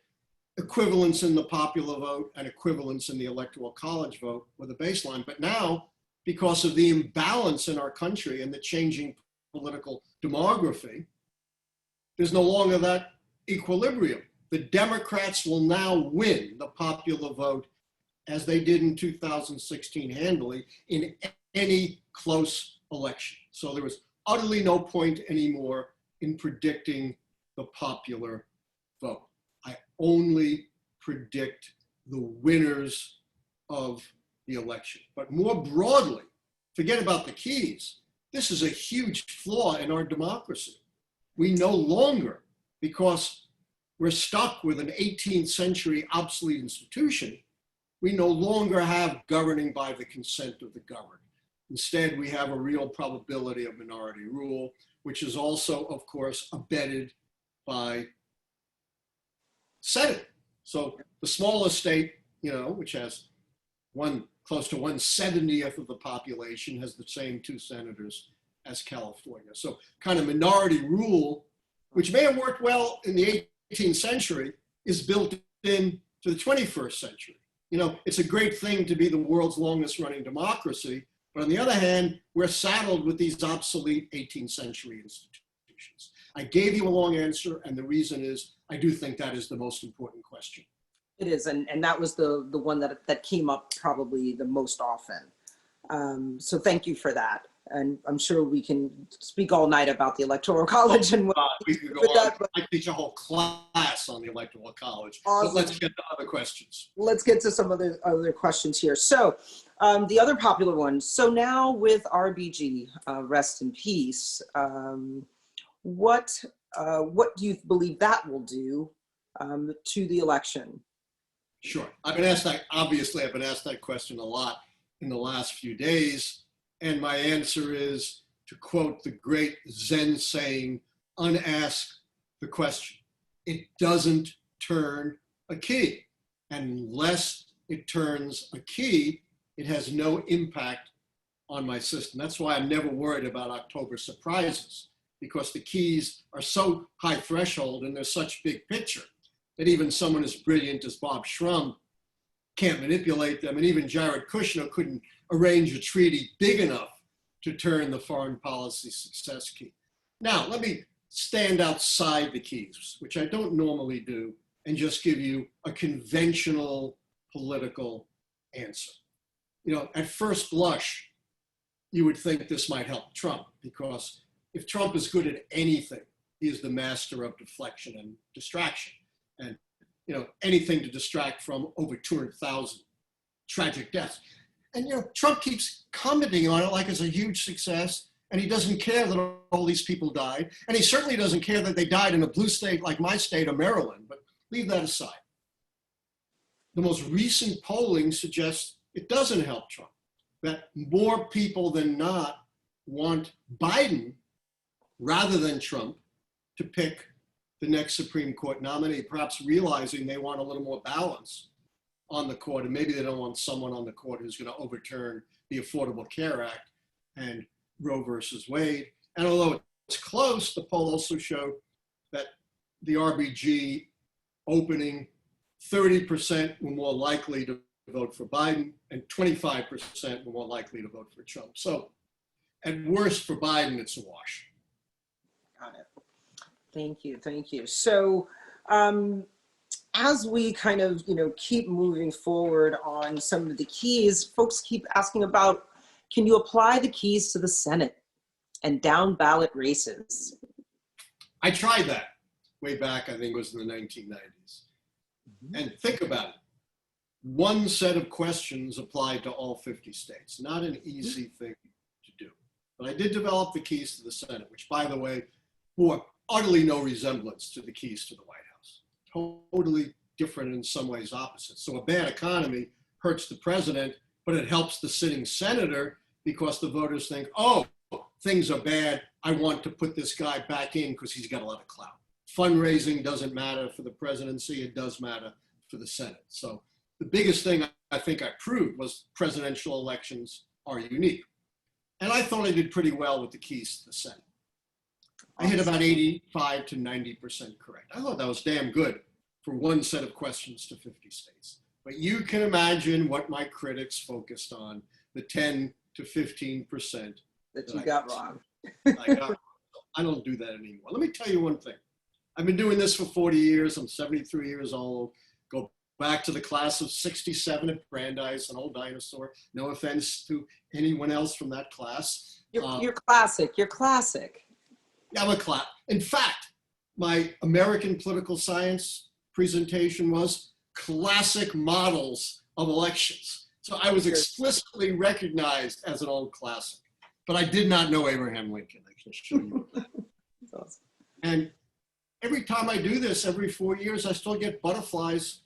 equivalence in the popular vote and equivalence in the Electoral College vote were the baseline. But now, because of the imbalance in our country and the changing political demography, there's no longer that equilibrium. The Democrats will now win the popular vote as they did in 2016 handily in any close election. So there was utterly no point anymore in predicting the popular vote. I only predict the winners of the election. But more broadly, forget about the keys. This is a huge flaw in our democracy. We no longer, because we're stuck with an 18th century obsolete institution, we no longer have governing by the consent of the governed. Instead, we have a real probability of minority rule, which is also, of course, abetted by Senate. So the smallest state, which has close to 1/70th of the population, has the same 2 senators as California. So kind of minority rule, which may have worked well in the 18th century, is built in to the 21st century. It's a great thing to be the world's longest running democracy, but on the other hand, we're saddled with these obsolete 18th century institutions. I gave you a long answer, and the reason is I do think that is the most important question. It is, and that was the one that came up probably the most often. So thank you for that. And I'm sure we can speak all night about the Electoral College and what we could go on. I teach a whole class on the Electoral College. Awesome. But let's get to other questions. Let's get to some other questions here. So the other popular one. So now with RBG, rest in peace. What do you believe that will do to the election? Sure. I've been asked that question a lot in the last few days. And my answer is, to quote the great Zen saying, unask the question. It doesn't turn a key. Unless it turns a key, it has no impact on my system. That's why I'm never worried about October surprises, because the keys are so high threshold and they're such big picture that even someone as brilliant as Bob Shrum can't manipulate them. And even Jared Kushner couldn't arrange a treaty big enough to turn the foreign policy success key. Now, let me stand outside the keys, which I don't normally do, and just give you a conventional political answer. At first blush, you would think this might help Trump, because if Trump is good at anything, he is the master of deflection and distraction. And anything to distract from over 200,000 tragic deaths. And Trump keeps commenting on it like it's a huge success, and he doesn't care that all these people died, and he certainly doesn't care that they died in a blue state like my state of Maryland, but leave that aside. The most recent polling suggests it doesn't help Trump, that more people than not want Biden rather than Trump to pick the next Supreme Court nominee, perhaps realizing they want a little more balance on the court, and maybe they don't want someone on the court who's going to overturn the Affordable Care Act and Roe versus Wade. And although it's close, the poll also showed that the RBG opening, 30% were more likely to vote for Biden and 25% were more likely to vote for Trump. So at worst for Biden, it's a wash. Got it. Thank you. Thank you. So as we kind of, keep moving forward on some of the keys, folks keep asking about, can you apply the keys to the Senate and down ballot races? I tried that way back, I think it was in the 1990s. Mm-hmm. And think about it. One set of questions applied to all 50 states. Not an easy thing to do. But I did develop the keys to the Senate, which, by the way, bore utterly no resemblance to the keys to the White House. Totally different, in some ways opposite. So a bad economy hurts the president, but it helps the sitting senator because the voters think, oh, things are bad. I want to put this guy back in because he's got a lot of clout. Fundraising doesn't matter for the presidency. It does matter for the Senate. So the biggest thing I think I proved was presidential elections are unique. And I thought I did pretty well with the keys to the Senate. I hit about 85 to 90% correct. I thought that was damn good for one set of questions to 50 states. But you can imagine what my critics focused on, the 10 to 15% that you got wrong. I don't do that anymore. Let me tell you one thing. I've been doing this for 40 years. I'm 73 years old. Go back to the class of 67 at Brandeis, an old dinosaur. No offense to anyone else from that class. You're classic. You're classic. Yeah, I'm a class. In fact, my American political science presentation was classic models of elections. So I was explicitly recognized as an old classic, but I did not know Abraham Lincoln. I can show you. That's awesome. And every time I do this, every 4 years, I still get butterflies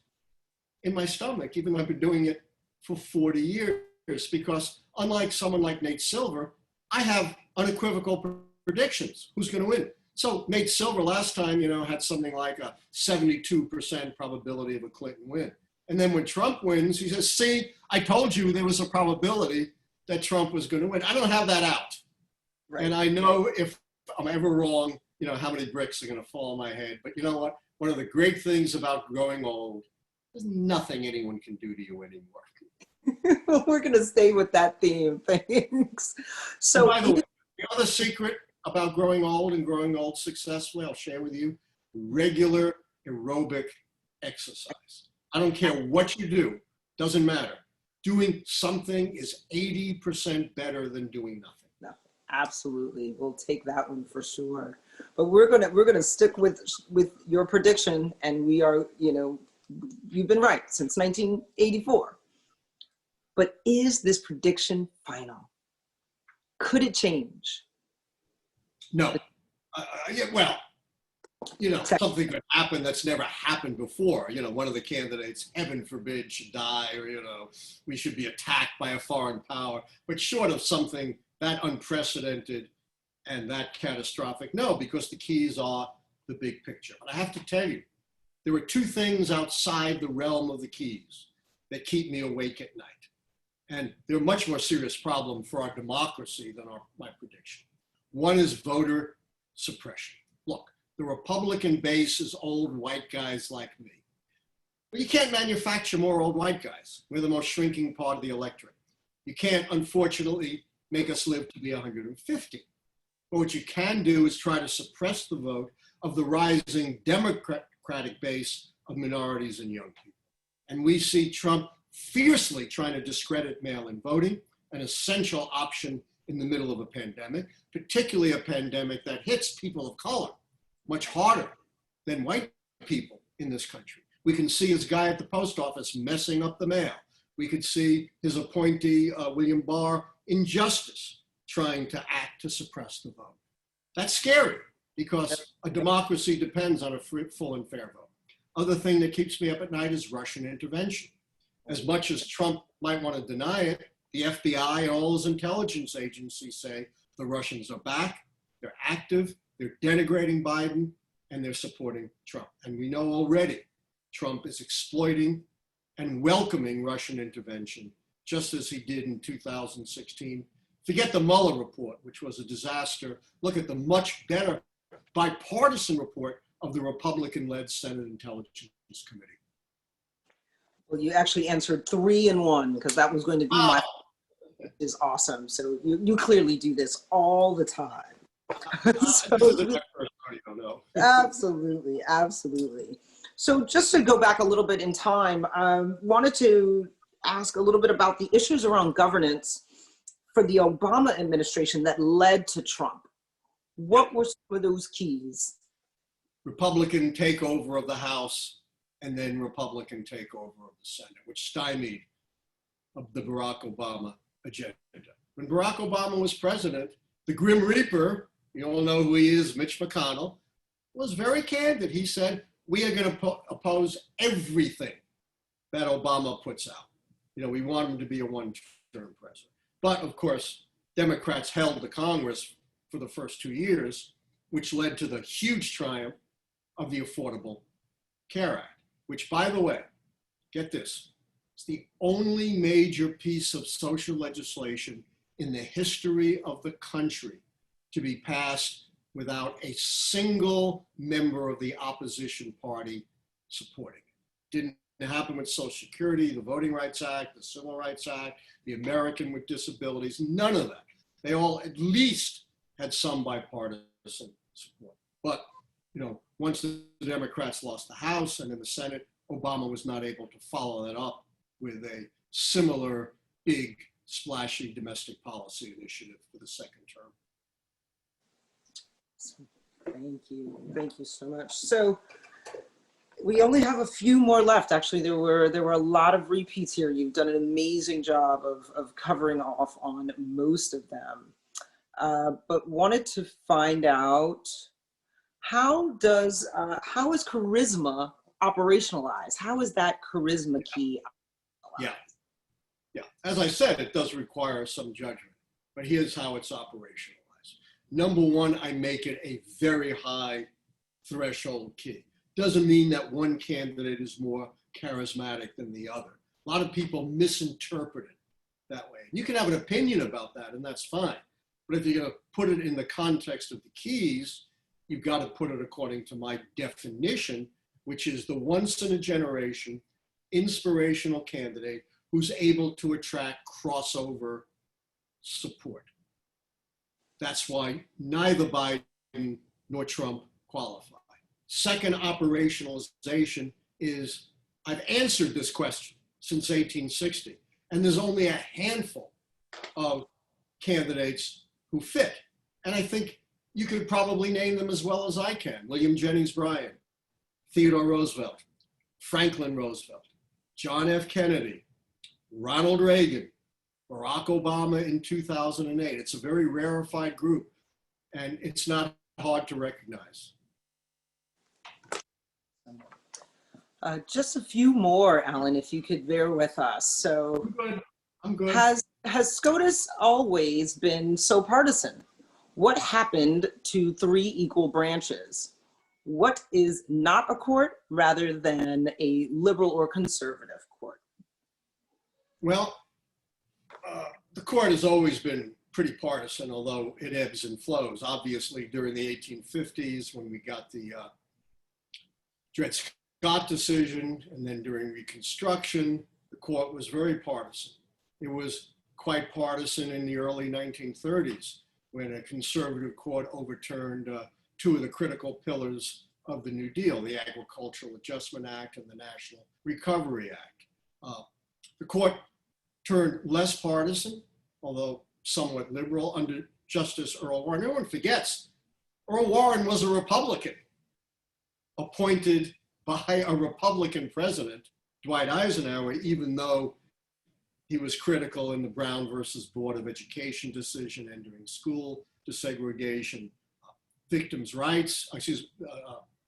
in my stomach, even though I've been doing it for 40 years. because unlike someone like Nate Silver, I have unequivocal predictions who's going to win. So Nate Silver last time, had something like a 72% probability of a Clinton win. And then when Trump wins, he says, see, I told you there was a probability that Trump was going to win. I don't have that out. Right. And I know if I'm ever wrong, how many bricks are going to fall on my head. But you know what? One of the great things about growing old, there's nothing anyone can do to you anymore. We're going to stay with that theme. Thanks. So, by the way, the other secret about growing old and growing old successfully, I'll share with you, regular aerobic exercise. I don't care what you do, doesn't matter. Doing something is 80% better than doing nothing. No, absolutely. We'll take that one for sure. But we're gonna stick with your prediction, and we are, you've been right since 1984. But is this prediction final? Could it change? No. Yeah, well, something could happen that's never happened before. One of the candidates, heaven forbid, should die, or, we should be attacked by a foreign power. But short of something that unprecedented and that catastrophic, no, because the keys are the big picture. But I have to tell you, there are two things outside the realm of the keys that keep me awake at night. And they're a much more serious problem for our democracy than my prediction. One is voter suppression. Look, the Republican base is old white guys like me. But you can't manufacture more old white guys. We're the most shrinking part of the electorate. You can't, unfortunately, make us live to be 150. But what you can do is try to suppress the vote of the rising Democratic base of minorities and young people. And we see Trump fiercely trying to discredit mail-in voting, an essential option in the middle of a pandemic, particularly a pandemic that hits people of color much harder than white people in this country. We can see his guy at the post office messing up the mail. We could see his appointee, William Barr, in justice, trying to act to suppress the vote. That's scary because a democracy depends on a full and fair vote. Other thing that keeps me up at night is Russian intervention. As much as Trump might want to deny it, the FBI and all his intelligence agencies say the Russians are back, they're active, they're denigrating Biden, and they're supporting Trump. And we know already Trump is exploiting and welcoming Russian intervention, just as he did in 2016. Forget the Mueller report, which was a disaster. Look at the much better bipartisan report of the Republican-led Senate Intelligence Committee. Well, you actually answered 3 in 1, because that was going to be my, is awesome. So you clearly do this all the time. So, absolutely, absolutely. So just to go back a little bit in time, wanted to ask a little bit about the issues around governance for the Obama administration that led to Trump. What were some of those keys? Republican takeover of the House and then Republican takeover of the Senate, which stymied the Barack Obama agenda. When Barack Obama was president, the Grim Reaper, you all know who he is, Mitch McConnell, was very candid. He said, we are going to oppose everything that Obama puts out. We want him to be a one-term president. But of course, Democrats held the Congress for the first 2 years, which led to the huge triumph of the Affordable Care Act, which, by the way, get this, it's the only major piece of social legislation in the history of the country to be passed without a single member of the opposition party supporting it. Didn't happen with Social Security, the Voting Rights Act, the Civil Rights Act, the American with Disabilities, none of that. They all at least had some bipartisan support. But, once the Democrats lost the House and in the Senate, Obama was not able to follow that up with a similar big, splashy domestic policy initiative for the second term. Thank you so much. So we only have a few more left. Actually, there were a lot of repeats here. You've done an amazing job of covering off on most of them. But wanted to find out, how is charisma operationalized? How is that charisma key? Yeah. as I said, it does require some judgment, but here's how it's operationalized. Number one, I make it a very high threshold key. Doesn't mean that one candidate is more charismatic than the other. A lot of people misinterpret it that way. You can have an opinion about that, and that's fine. But if you're going to put it in the context of the keys, you've got to put it according to my definition, which is the once in a generation inspirational candidate who's able to attract crossover support. That's why neither Biden nor Trump qualify. Second operationalization is, I've answered this question since 1860, and there's only a handful of candidates who fit. And I think you could probably name them as well as I can. William Jennings Bryan, Theodore Roosevelt, Franklin Roosevelt, John F. Kennedy, Ronald Reagan, Barack Obama in 2008. It's a very rarefied group, and it's not hard to recognize. Just a few more, Allan, if you could bear with us. So I'm good. Has SCOTUS always been so partisan? What happened to three equal branches? What is not a court rather than a liberal or conservative court? Well, the court has always been pretty partisan, although it ebbs and flows. Obviously, during the 1850s, when we got the Dred Scott decision, and then during Reconstruction, the court was very partisan. It was quite partisan in the early 1930s when a conservative court overturned two of the critical pillars of the New Deal, the Agricultural Adjustment Act and the National Recovery Act. The court turned less partisan, although somewhat liberal, under Justice Earl Warren. No one forgets, Earl Warren was a Republican appointed by a Republican president, Dwight Eisenhower, even though he was critical in the Brown versus Board of Education decision, ending school desegregation, victims' rights,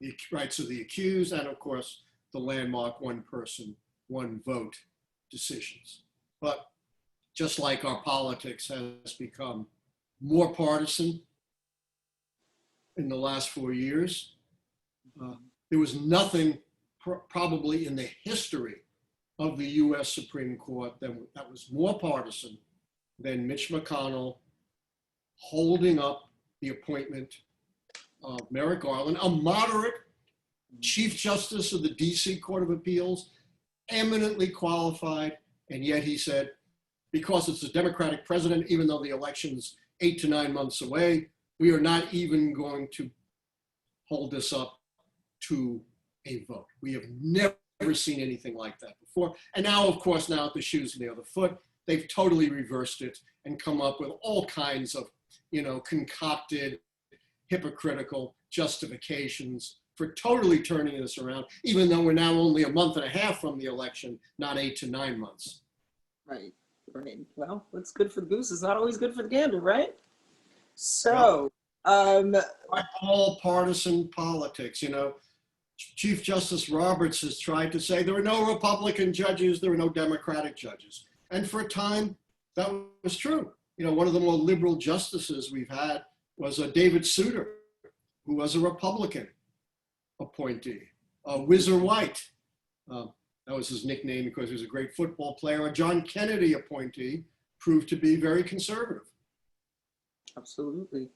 the rights of the accused, and of course, the landmark one person, one vote decisions. But just like our politics has become more partisan in the last 4 years, there was nothing probably in the history of the US Supreme Court that was more partisan than Mitch McConnell holding up the appointment of Merrick Garland, a moderate Chief Justice of the DC Court of Appeals, eminently qualified, and yet he said, because it's a Democratic president, even though the election's 8 to 9 months away, we are not even going to hold this up to a vote. We have never seen anything like that before. And now, of course, now the shoe's on the other foot, they've totally reversed it and come up with all kinds of, concocted, hypocritical justifications for totally turning this around, even though we're now only a month and a half from the election, not 8 to 9 months. Right. Well, what's good for the goose is not always good for the gander, right? So, all partisan politics, Chief Justice Roberts has tried to say there are no Republican judges, there are no Democratic judges. And for a time, that was true. One of the more liberal justices we've had was David Souter, who was a Republican appointee. Whizzer White, that was his nickname because he was a great football player. A John Kennedy appointee proved to be very conservative. Absolutely.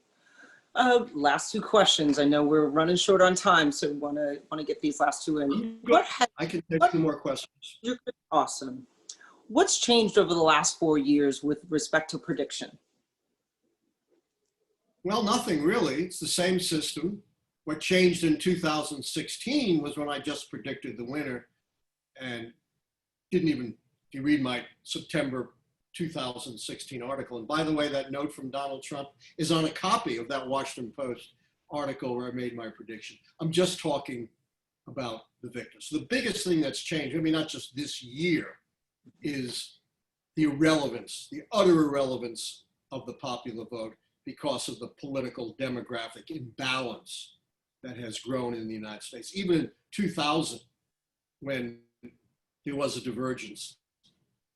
Last two questions. I know we're running short on time, so want to get these last two in. I can take 2 more questions. Awesome. What's changed over the last 4 years with respect to prediction? Well, nothing really. It's the same system. What changed in 2016 was when I just predicted the winner and didn't even, if you read my September 2016 article, and by the way, that note from Donald Trump is on a copy of that Washington Post article where I made my prediction. I'm just talking about the victors. So the biggest thing that's changed, not just this year, is the irrelevance, the utter irrelevance of the popular vote because of the political demographic imbalance that has grown in the United States. Even in 2000, when there was a divergence,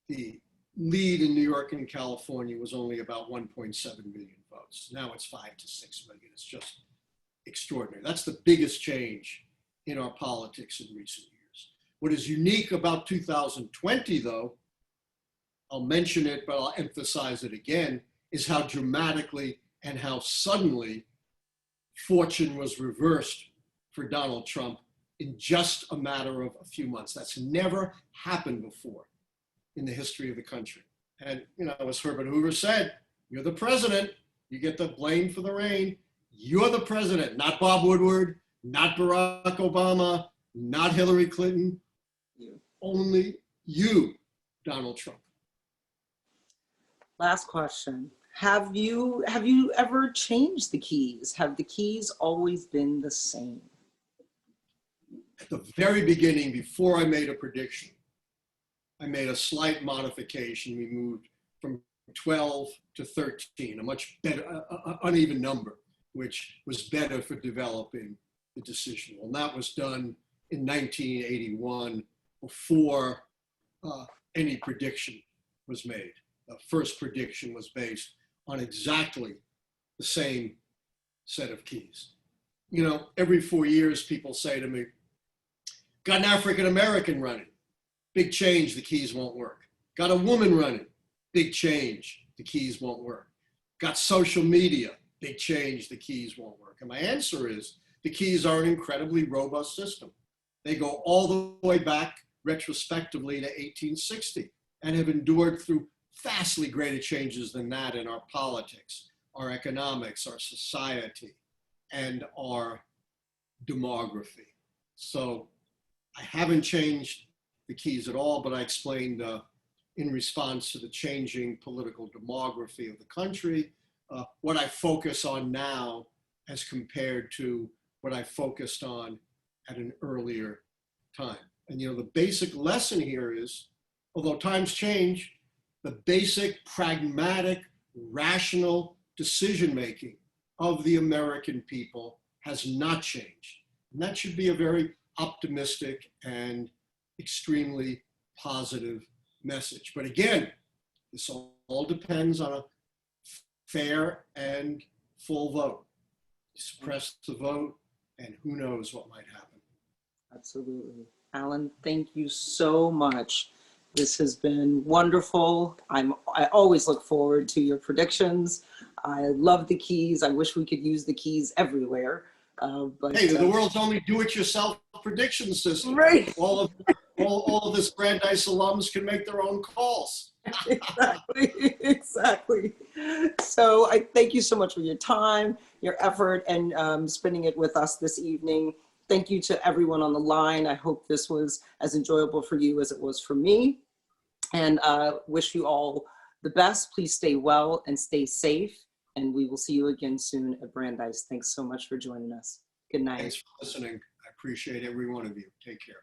the lead in New York and California was only about 1.7 million votes. Now it's 5 to 6 million. It's just extraordinary. That's the biggest change in our politics in recent years. What is unique about 2020, though, I'll mention it, but I'll emphasize it again, is how dramatically and how suddenly fortune was reversed for Donald Trump in just a matter of a few months. That's never happened before in the history of the country. And, you know, as Herbert Hoover said, you're the president, you get the blame for the rain. You're the president, not Bob Woodward, not Barack Obama, not Hillary Clinton, only you, Donald Trump. Last question. Have you ever changed the keys? Have the keys always been the same? At the very beginning, before I made a prediction, I made a slight modification. We moved from 12 to 13, a much better, uneven number, which was better for developing the decision. Well, that was done in 1981 before any prediction was made. The first prediction was based on exactly the same set of keys. You know, every 4 years, people say to me, got an African-American running, big change, the keys won't work. Got a woman running, big change, the keys won't work. Got social media, big change, the keys won't work. And my answer is, the keys are an incredibly robust system. They go all the way back retrospectively to 1860 and have endured through vastly greater changes than that in our politics, our economics, our society, and our demography. So I haven't changed the keys at all, but I explained in response to the changing political demography of the country, what I focus on now as compared to what I focused on at an earlier time. And you know, the basic lesson here is, although times change, the basic pragmatic, rational decision-making of the American people has not changed. And that should be a very optimistic and extremely positive message. But again, this all depends on a fair and full vote. Suppress the vote, and who knows what might happen. Absolutely. Allan, thank you so much. This has been wonderful. I always look forward to your predictions. I love the keys. I wish we could use the keys everywhere. But hey, the world's only do-it-yourself prediction system. Right. All of this Brandeis alums can make their own calls. Exactly. So I thank you so much for your time, your effort, and spending it with us this evening. Thank you to everyone on the line. I hope this was as enjoyable for you as it was for me. And wish you all the best. Please stay well and stay safe. And we will see you again soon at Brandeis. Thanks so much for joining us. Good night. Thanks for listening. I appreciate every one of you. Take care.